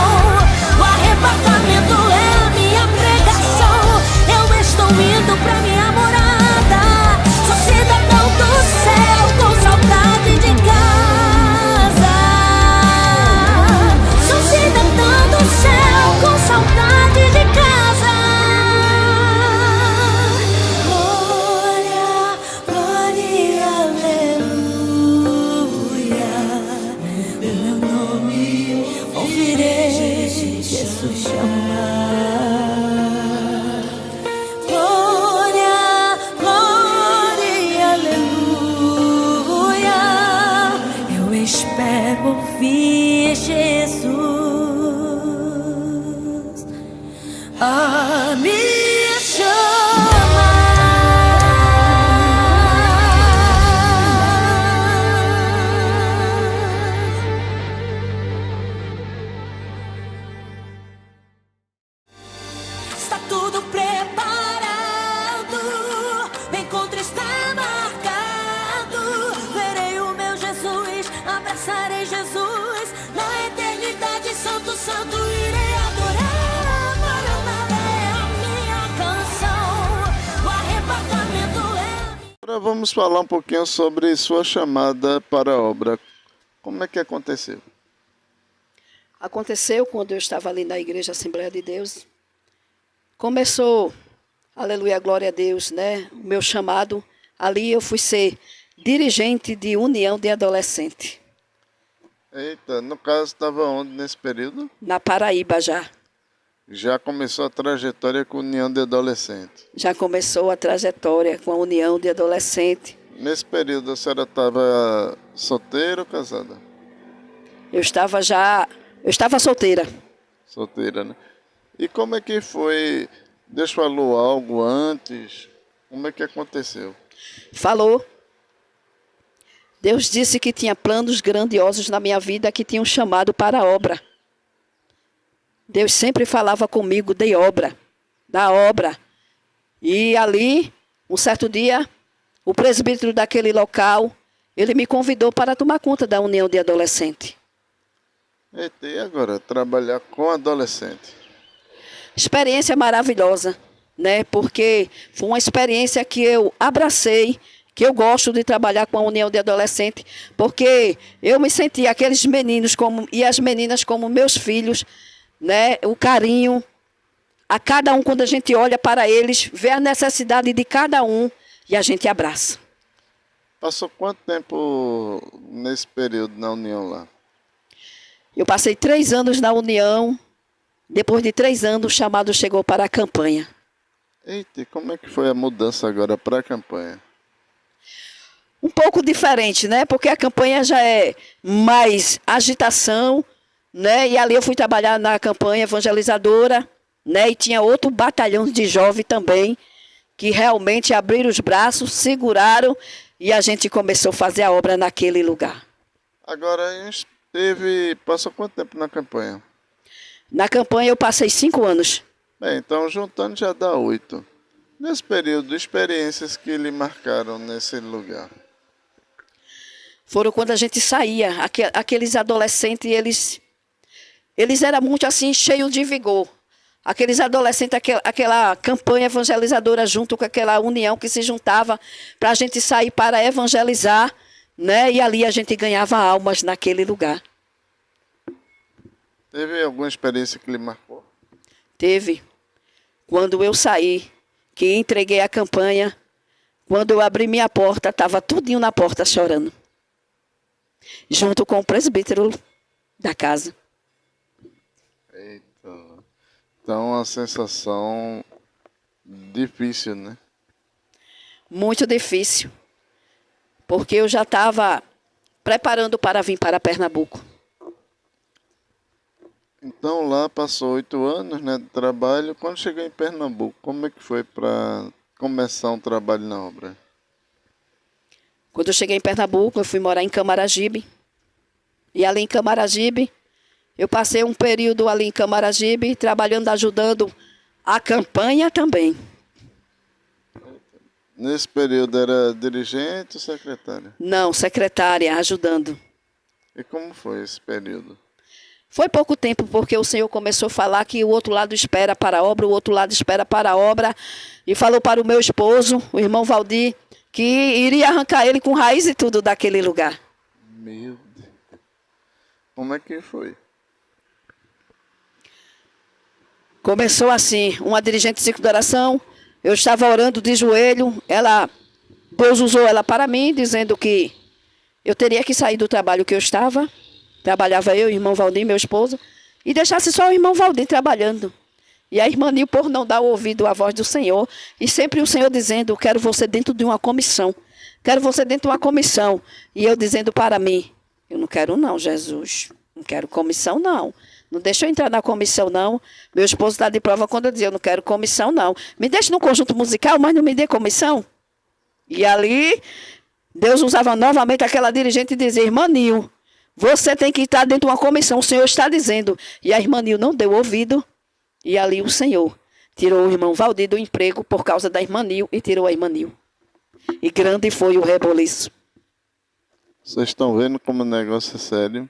o arrebatamento é a minha pregação. Eu estou indo pra minha morada, sou cidadão do céu, com saudade de casa. Sou cidadão do céu, com saudade de casa. Glória, glória e aleluia. O meu nome ouvirei Jesus chamar. Glória, glória e aleluia. Eu espero ouvir Jesus a me Está tudo preparado, o encontro está marcado. Verei o meu Jesus, abraçarei Jesus. Na eternidade, santo, santo, irei adorar. Maranata é a minha canção, o arrebatamento é a minha... Agora vamos falar um pouquinho sobre sua chamada para a obra. Como é que aconteceu? Aconteceu quando eu estava ali na Igreja Assembleia de Deus. Começou, aleluia, glória a Deus, né? O meu chamado, ali eu fui ser dirigente de união de adolescente. Eita, no caso estava onde nesse período? Na Paraíba já. Já começou a trajetória com união de adolescente. Já começou a trajetória com a união de adolescente. Nesse período a senhora estava solteira ou casada? Eu estava solteira. Solteira, né? E como é que foi? Deus falou algo antes? Como é que aconteceu? Falou. Deus disse que tinha planos grandiosos na minha vida, que tinha um chamado para a obra. Deus sempre falava comigo da obra. E ali, um certo dia, o presbítero daquele local, ele me convidou para tomar conta da união de adolescente. Eita, e agora? Trabalhar com adolescente? Experiência maravilhosa, né? Porque foi uma experiência que eu abracei, que eu gosto de trabalhar com a união de adolescente, porque eu me senti aqueles meninos e as meninas como meus filhos, né? O carinho a cada um, quando a gente olha para eles, vê a necessidade de cada um e a gente abraça. Passou quanto tempo nesse período na união lá? Eu passei 3 anos na união. Depois de 3 anos, o chamado chegou para a campanha. Eita, e como é que foi a mudança agora para a campanha? Um pouco diferente, né? Porque a campanha já é mais agitação, né? E ali eu fui trabalhar na campanha evangelizadora, né? E tinha outro batalhão de jovens também, que realmente abriram os braços, seguraram e a gente começou a fazer a obra naquele lugar. Agora, passou quanto tempo na campanha? Na campanha eu passei 5 anos. Bem, então juntando já dá 8. Nesse período, experiências que lhe marcaram nesse lugar? Foram quando a gente saía, aqueles adolescentes, eles eram muito assim, cheios de vigor. Aqueles adolescentes, aquela campanha evangelizadora junto com aquela união que se juntava para a gente sair para evangelizar, né? E ali a gente ganhava almas naquele lugar. Teve alguma experiência que lhe marcou? Teve. Quando eu saí, que entreguei a campanha, quando eu abri minha porta, estava tudinho na porta chorando. Junto com o presbítero da casa. Eita. Então, uma sensação difícil, né? Muito difícil. Porque eu já estava preparando para vir para Pernambuco. Então, lá passou 8 anos, né, de trabalho. Quando chegou em Pernambuco, como é que foi para começar um trabalho na obra? Quando eu cheguei em Pernambuco, eu fui morar em Camaragibe. E ali em Camaragibe, eu passei um período ali em Camaragibe, trabalhando, ajudando a campanha também. Nesse período era dirigente ou secretária? Não, secretária, ajudando. E como foi esse período? Foi pouco tempo, porque o Senhor começou a falar que o outro lado espera para a obra, o outro lado espera para a obra. E falou para o meu esposo, o irmão Valdir, que iria arrancar ele com raiz e tudo daquele lugar. Meu Deus. Como é que foi? Começou assim, uma dirigente de ciclo de oração, eu estava orando de joelho, Deus usou ela para mim, dizendo que eu teria que sair do trabalho que eu estava, trabalhava eu, o irmão Valdir, meu esposo, e deixasse só o irmão Valdir trabalhando. E a irmã Nil, por não dar o ouvido à voz do Senhor, e sempre o Senhor dizendo, quero você dentro de uma comissão, quero você dentro de uma comissão. E eu dizendo para mim, eu não quero não, Jesus, não quero comissão não. Não deixa eu entrar na comissão, não. Meu esposo está de prova quando eu dizia, eu não quero comissão, não. Me deixe no conjunto musical, mas não me dê comissão. E ali, Deus usava novamente aquela dirigente e dizia, irmã Nil, você tem que estar dentro de uma comissão, o Senhor está dizendo. E a irmã Nil não deu ouvido. E ali o Senhor tirou o irmão Valdir do emprego por causa da irmã Nil e tirou a irmã Nil. E grande foi o reboliço. Vocês estão vendo como o negócio é sério?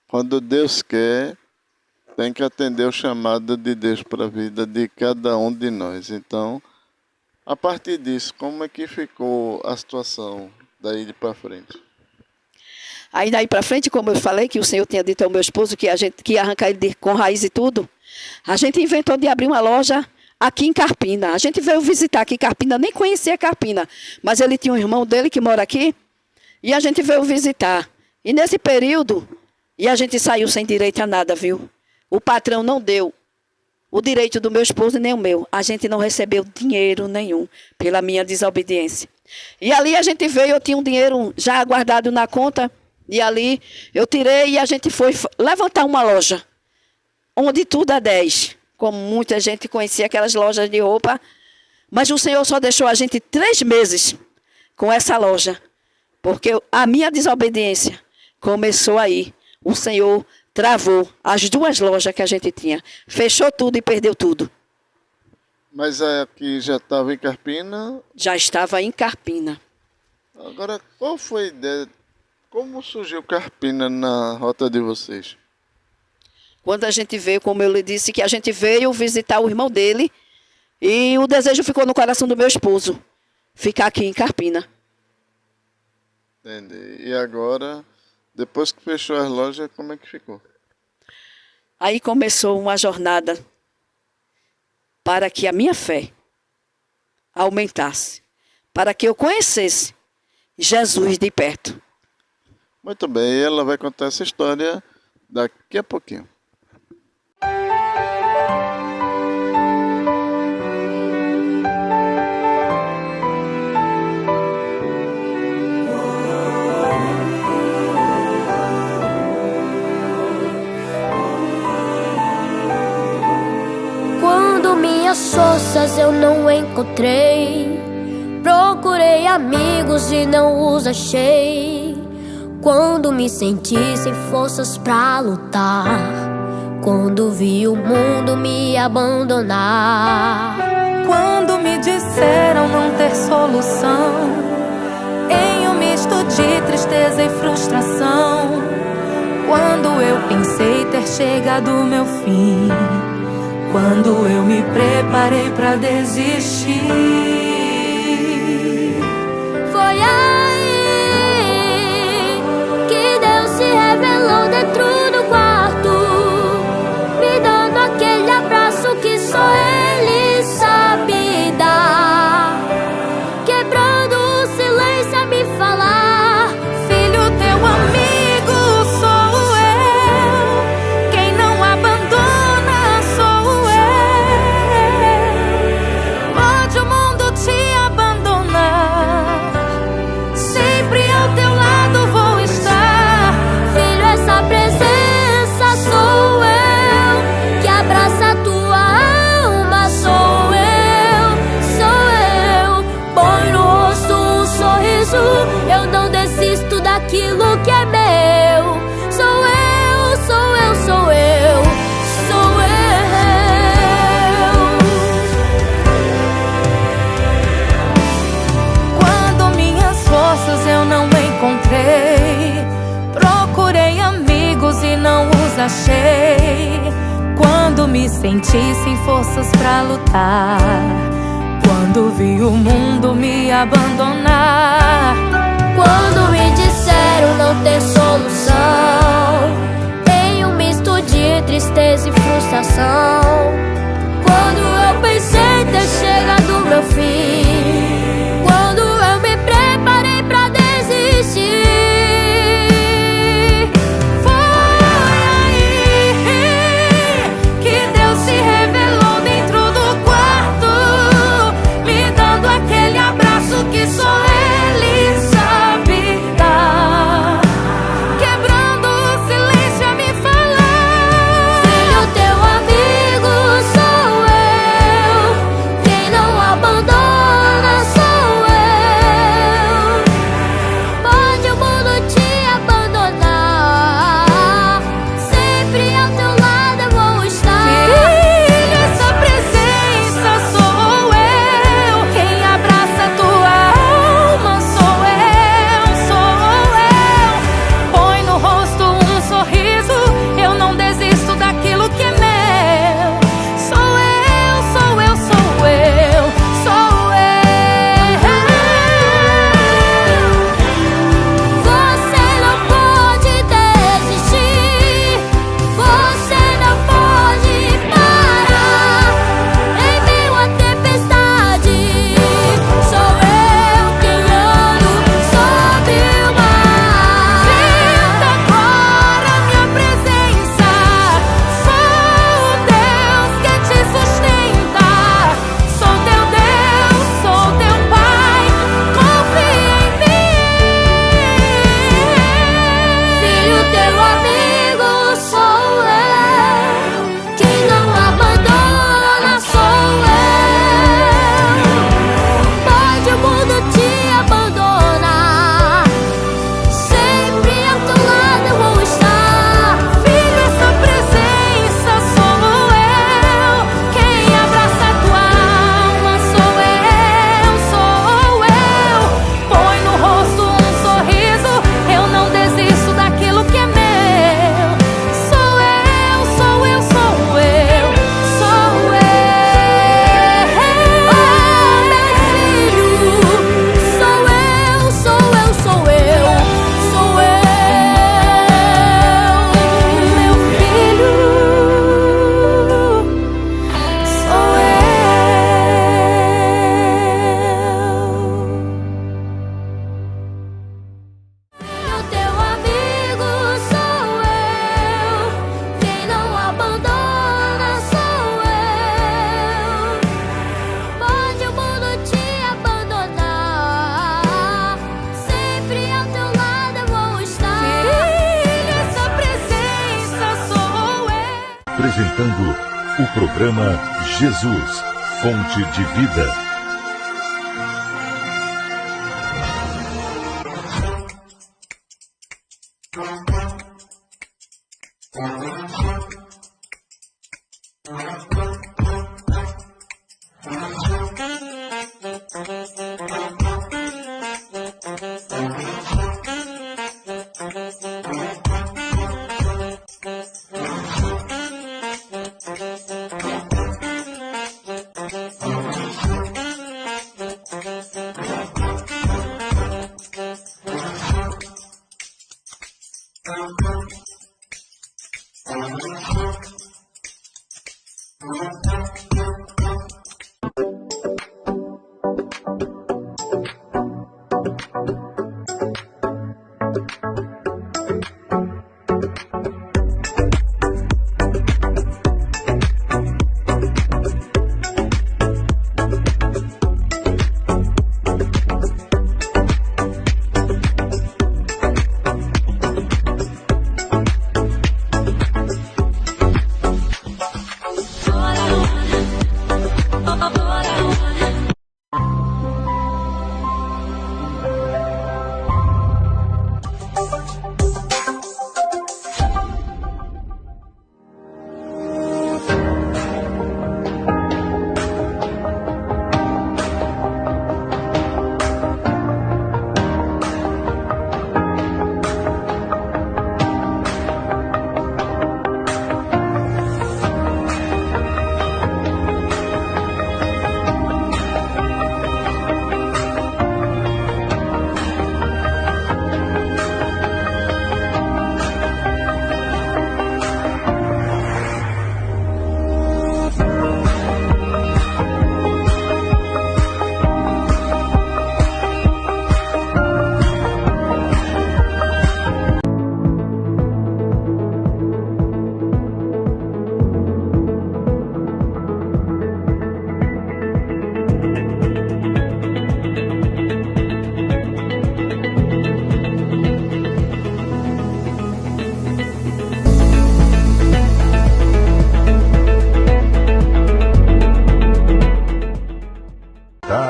Quando Deus quer, tem que atender o chamado de Deus para a vida de cada um de nós. Então, a partir disso, como é que ficou a situação daí para frente? Aí daí para frente, como eu falei, que o Senhor tinha dito ao meu esposo que a gente que ia arrancar ele com raiz e tudo, a gente inventou de abrir uma loja aqui em Carpina. A gente veio visitar aqui em Carpina, nem conhecia Carpina, mas ele tinha um irmão dele que mora aqui, e a gente veio visitar. E nesse período, E a gente saiu sem direito a nada, viu? O patrão não deu o direito do meu esposo nem o meu. A gente não recebeu dinheiro nenhum pela minha desobediência. E ali a gente veio, eu tinha um dinheiro já guardado na conta. E ali eu tirei e a gente foi levantar uma loja. Onde tudo é 10. Como muita gente conhecia aquelas lojas de roupa. Mas o Senhor só deixou a gente 3 meses com essa loja. Porque a minha desobediência começou aí. O Senhor travou as 2 lojas que a gente tinha. Fechou tudo e perdeu tudo. Mas aqui já estava em Carpina? Já estava em Carpina. Agora, qual foi a ideia? Como surgiu Carpina na rota de vocês? Quando a gente veio, como eu lhe disse, que a gente veio visitar o irmão dele. E o desejo ficou no coração do meu esposo. Ficar aqui em Carpina. Entendi. E agora, depois que fechou as lojas, como é que ficou? Aí começou uma jornada para que a minha fé aumentasse. Para que eu conhecesse Jesus de perto. Muito bem, ela vai contar essa história daqui a pouquinho. Quando minhas forças eu não encontrei, procurei amigos e não os achei. Quando me senti sem forças pra lutar, quando vi o mundo me abandonar. Quando me disseram não ter solução, em um misto de tristeza e frustração. Quando eu pensei ter chegado o meu fim, quando eu me preparei pra desistir. Foi aí que Deus se revelou dentro do quarto, me dando aquele abraço que só Ele sabe dar, quebrando o silêncio a me falar: filho, teu amigo sou eu, quem não abandona sou eu. Pode o mundo te abandonar, sempre ao teu lado vou estar. Filho, essa presença sou eu, que abraça a tua alma. Sou eu, põe no rosto um sorriso. Eu não desisto daquilo que é meu. Sou eu, sou eu, sou eu, sou eu. Quando minhas forças eu não encontrei, procurei amigos e não os achei. Quando me senti sem forças pra lutar, quando vi o mundo me abandonar. Quando me disseram não ter solução, em um misto de tristeza e frustração. Quando eu pensei ter chegado o meu fim, quando eu me preparei pra desistir. Foi aí que Deus se revelou dentro do quarto, me dando aquele abraço que só Ele sabe dar, teu amigo sou eu, quem não abandona sou eu. Pode o mundo te abandonar, sempre ao teu lado eu vou estar. Filho, essa presença sou eu, quem abraça a tua alma sou eu. Põe no rosto um sorriso, eu não desisto daquilo que é meu. Sou eu, sou eu, sou eu, sou eu. Oh, meu filho, sou eu, sou eu, sou eu, sou eu. Meu filho, sou eu. O teu amigo sou eu, quem não abandona sou eu. Pode o mundo te abandonar, sempre ao teu lado eu vou estar. Filho, essa presença sou eu. Apresentando o programa Jesus, Fonte de Vida.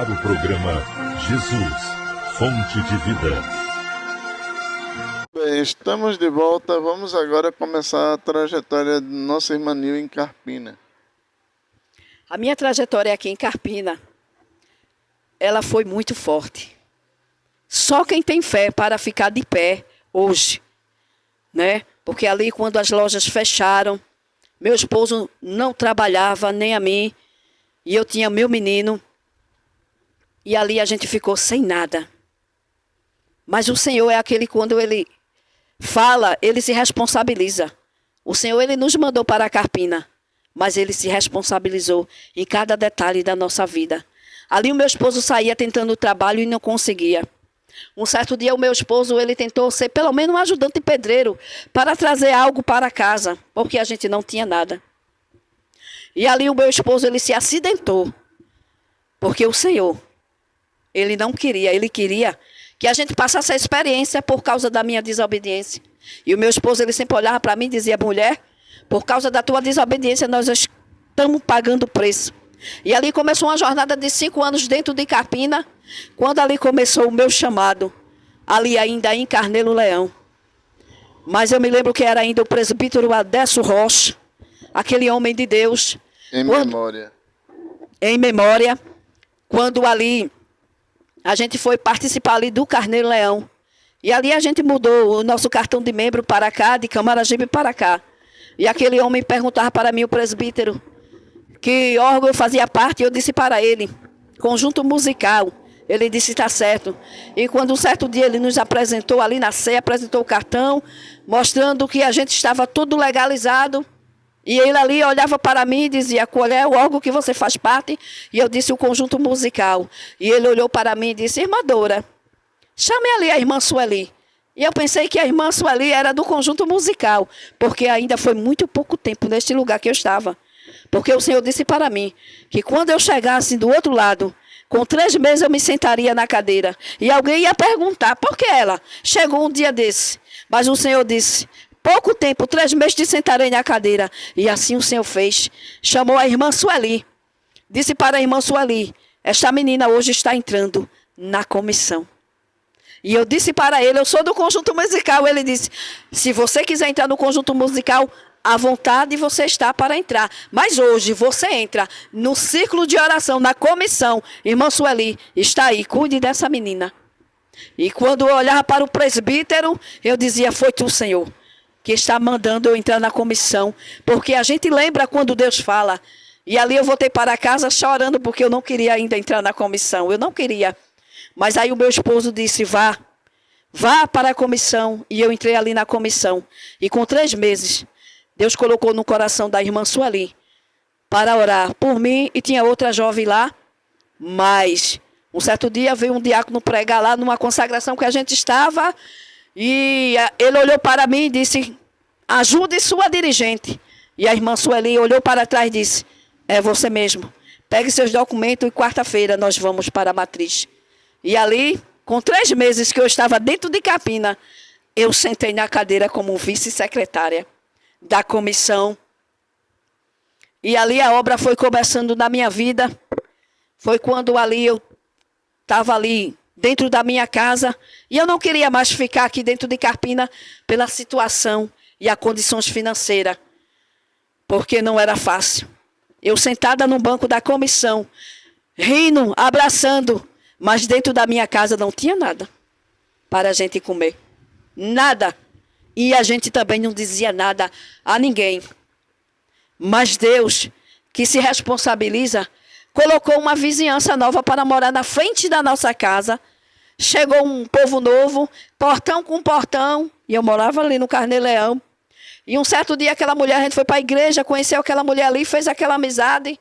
O programa Jesus, Fonte de Vida. Bem, estamos de volta. Vamos agora começar a trajetória de nossa irmã Nil em Carpina. A minha trajetória aqui em Carpina, ela foi muito forte. Só quem tem fé para ficar de pé hoje, né? Porque ali quando as lojas fecharam, meu esposo não trabalhava, nem a mim, e eu tinha meu menino, e ali a gente ficou sem nada. Mas o Senhor é aquele, quando Ele fala, Ele se responsabiliza. O Senhor, Ele nos mandou para a Carpina, mas Ele se responsabilizou em cada detalhe da nossa vida. Ali o meu esposo saía tentando trabalho e não conseguia. Um certo dia o meu esposo, ele tentou ser pelo menos um ajudante pedreiro para trazer algo para casa, porque a gente não tinha nada. E ali o meu esposo, ele se acidentou, porque o Senhor, Ele não queria, Ele queria que a gente passasse a experiência por causa da minha desobediência. E o meu esposo, ele sempre olhava para mim e dizia, mulher, por causa da tua desobediência, nós estamos pagando o preço. E ali começou uma jornada de 5 anos dentro de Carpina, quando ali começou o meu chamado, ali ainda em Carneiro Leão. Mas eu me lembro que era ainda o presbítero Adécio Rocha, aquele homem de Deus. Em memória. Em memória, quando ali a gente foi participar ali do Carneiro Leão. E ali a gente mudou o nosso cartão de membro para cá, de Camaragibe para cá. E aquele homem perguntava para mim, o presbítero, que órgão eu fazia parte, e eu disse para ele, conjunto musical. Ele disse, está certo. E quando um certo dia ele nos apresentou ali na ceia, apresentou o cartão, mostrando que a gente estava tudo legalizado. E ele ali olhava para mim e dizia, qual é o órgão que você faz parte? E eu disse, o conjunto musical. E ele olhou para mim e disse, irmã Dora, chame ali a irmã Sueli. E eu pensei que a irmã Sueli era do conjunto musical, porque ainda foi muito pouco tempo neste lugar que eu estava. Porque o Senhor disse para mim que quando eu chegasse do outro lado, com 3 meses eu me sentaria na cadeira. E alguém ia perguntar, por que ela chegou um dia desse? Mas o Senhor disse, pouco tempo, 3 meses te sentarei na cadeira. E assim o Senhor fez. Chamou a irmã Sueli. Disse para a irmã Sueli, esta menina hoje está entrando na comissão. E eu disse para ele, eu sou do conjunto musical. Ele disse, se você quiser entrar no conjunto musical, à vontade você está para entrar. Mas hoje você entra no círculo de oração, na comissão. Irmã Sueli, está aí, cuide dessa menina. E quando eu olhava para o presbítero, eu dizia, foi tu, Senhor, que está mandando eu entrar na comissão. Porque a gente lembra quando Deus fala. E ali eu voltei para casa chorando, porque eu não queria ainda entrar na comissão. Eu não queria. Mas aí o meu esposo disse, vá para a comissão. E eu entrei ali na comissão. E com 3 meses, Deus colocou no coração da irmã Sueli para orar por mim. E tinha outra jovem lá. Mas um certo dia veio um diácono pregar lá numa consagração que a gente estava. E ele olhou para mim e disse, ajude sua dirigente. E a irmã Sueli olhou para trás e disse, é você mesmo. Pegue seus documentos e quarta-feira nós vamos para a matriz. E ali, com 3 meses que eu estava dentro de Carpina, eu sentei na cadeira como vice-secretária da comissão. E ali a obra foi começando na minha vida. Foi quando ali eu estava ali dentro da minha casa. E eu não queria mais ficar aqui dentro de Carpina pela situação e as condições financeiras. Porque não era fácil. Eu sentada no banco da comissão, rindo, abraçando. Mas dentro da minha casa não tinha nada para a gente comer. Nada. E a gente também não dizia nada a ninguém. Mas Deus, que se responsabiliza, colocou uma vizinhança nova para morar na frente da nossa casa. Chegou um povo novo, portão com portão. E eu morava ali no Carneiro Leão. E um certo dia aquela mulher, a gente foi para a igreja, conheceu aquela mulher ali, fez aquela amizade.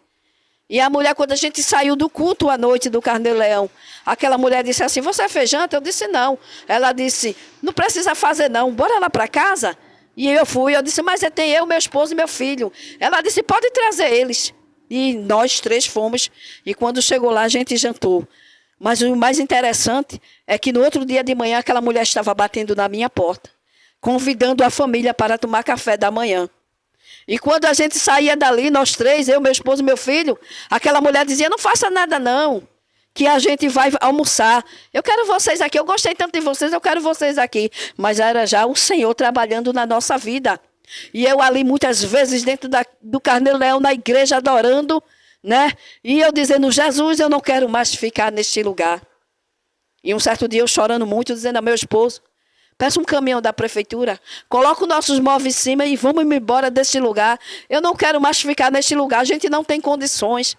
E a mulher, quando a gente saiu do culto à noite do Carneiro Leão, aquela mulher disse assim, você fez janta? Eu disse, não. Ela disse, não precisa fazer não, bora lá para casa. E eu fui, eu disse, mas tem eu, meu esposo e meu filho. Ela disse, pode trazer eles. E nós 3 fomos, e quando chegou lá a gente jantou. Mas o mais interessante é que no outro dia de manhã aquela mulher estava batendo na minha porta, convidando a família para tomar café da manhã. E quando a gente saía dali, nós 3, eu, meu esposo e meu filho, aquela mulher dizia, não faça nada não, que a gente vai almoçar. Eu quero vocês aqui, eu gostei tanto de vocês, eu quero vocês aqui. Mas era já o Senhor trabalhando na nossa vida. E eu ali muitas vezes dentro do Carneiro Leão, na igreja, adorando, né? E eu dizendo, Jesus, eu não quero mais ficar neste lugar. E um certo dia eu chorando muito, dizendo ao meu esposo, peça um caminhão da prefeitura, coloca os nossos móveis em cima e vamos embora deste lugar. Eu não quero mais ficar neste lugar, a gente não tem condições.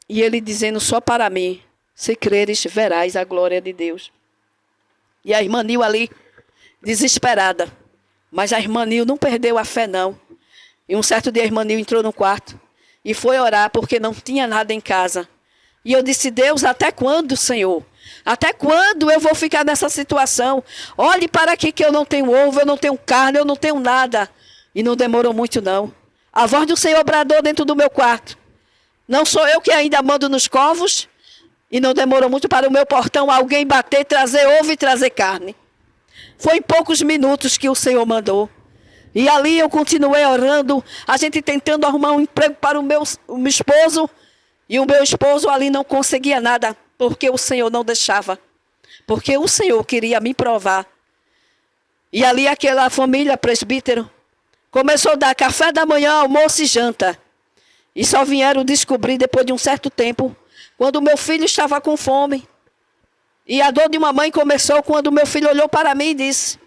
E ele dizendo, só para mim, se creres, verás a glória de Deus. E a irmã Nil ali, desesperada. Mas a irmã Nil não perdeu a fé, não. E um certo dia a irmã Nil entrou no quarto e foi orar porque não tinha nada em casa. E eu disse, Deus, até quando, Senhor? Até quando eu vou ficar nessa situação? Olhe para aqui que eu não tenho ovo, eu não tenho carne, eu não tenho nada. E não demorou muito, não. A voz do Senhor bradou dentro do meu quarto. Não sou eu que ainda mando nos covos? E não demorou muito para o meu portão alguém bater, trazer ovo e trazer carne. Foi em poucos minutos que o Senhor mandou. E ali eu continuei orando, a gente tentando arrumar um emprego para o meu esposo. E o meu esposo ali não conseguia nada, porque o Senhor não deixava. Porque o Senhor queria me provar. E ali aquela família presbítero começou a dar café da manhã, almoço e janta. E só vieram descobrir depois de um certo tempo, quando o meu filho estava com fome. E a dor de uma mãe começou quando o meu filho olhou para mim e disse: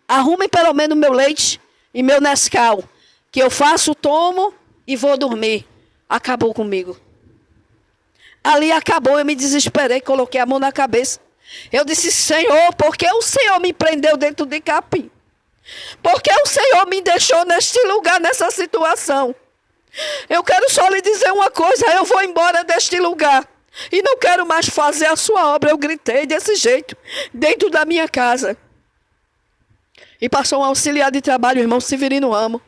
arrumem pelo menos meu leite e meu Nescau, que eu faço, tomo e vou dormir. Acabou comigo. Ali acabou, eu me desesperei, coloquei a mão na cabeça. Eu disse: Senhor, por que o Senhor me prendeu dentro de capim? Por que o Senhor me deixou neste lugar, nessa situação? Eu quero só lhe dizer uma coisa, eu vou embora deste lugar. E não quero mais fazer a sua obra. Eu gritei desse jeito, dentro da minha casa. E passou um auxiliar de trabalho, o irmão Severino Amo.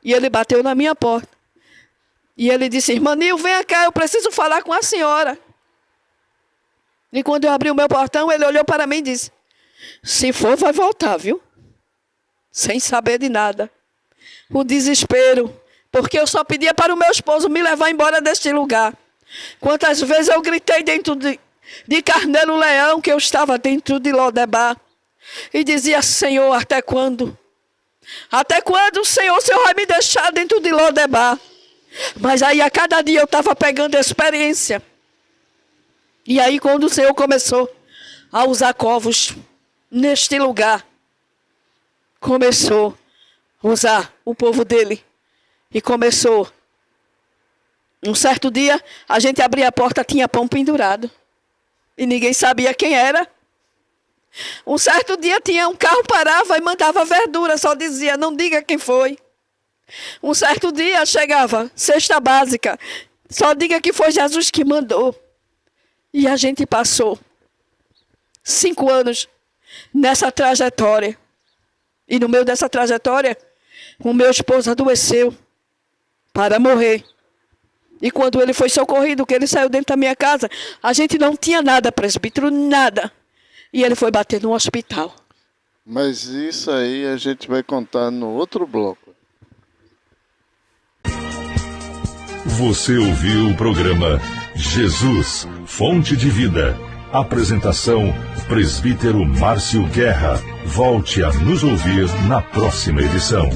E ele bateu na minha porta. E ele disse: irmã Nil, venha cá, eu preciso falar com a senhora. E quando eu abri o meu portão, ele olhou para mim e disse: se for, vai voltar, viu? Sem saber de nada. O desespero. Porque eu só pedia para o meu esposo me levar embora deste lugar. Quantas vezes eu gritei dentro de Carneiro Leão, que eu estava dentro de Lodebar. E dizia: Senhor, até quando? Até quando, Senhor, o Senhor vai me deixar dentro de Lodebar? Mas aí a cada dia eu estava pegando experiência. E aí quando o Senhor começou a usar covos neste lugar, começou a usar o povo dele. E começou. Um certo dia, a gente abria a porta, tinha pão pendurado. E ninguém sabia quem era. Um certo dia, tinha um carro, parava e mandava verdura, só dizia: não diga quem foi. Um certo dia, chegava cesta básica, só diga que foi Jesus que mandou. E a gente passou 5 anos nessa trajetória. E no meio dessa trajetória, o meu esposo adoeceu para morrer. E quando ele foi socorrido, que ele saiu dentro da minha casa, a gente não tinha nada, presbítero, nada. E ele foi bater no hospital. Mas isso aí a gente vai contar no outro bloco. Você ouviu o programa Jesus, Fonte de Vida. Apresentação, presbítero Márcio Guerra. Volte a nos ouvir na próxima edição.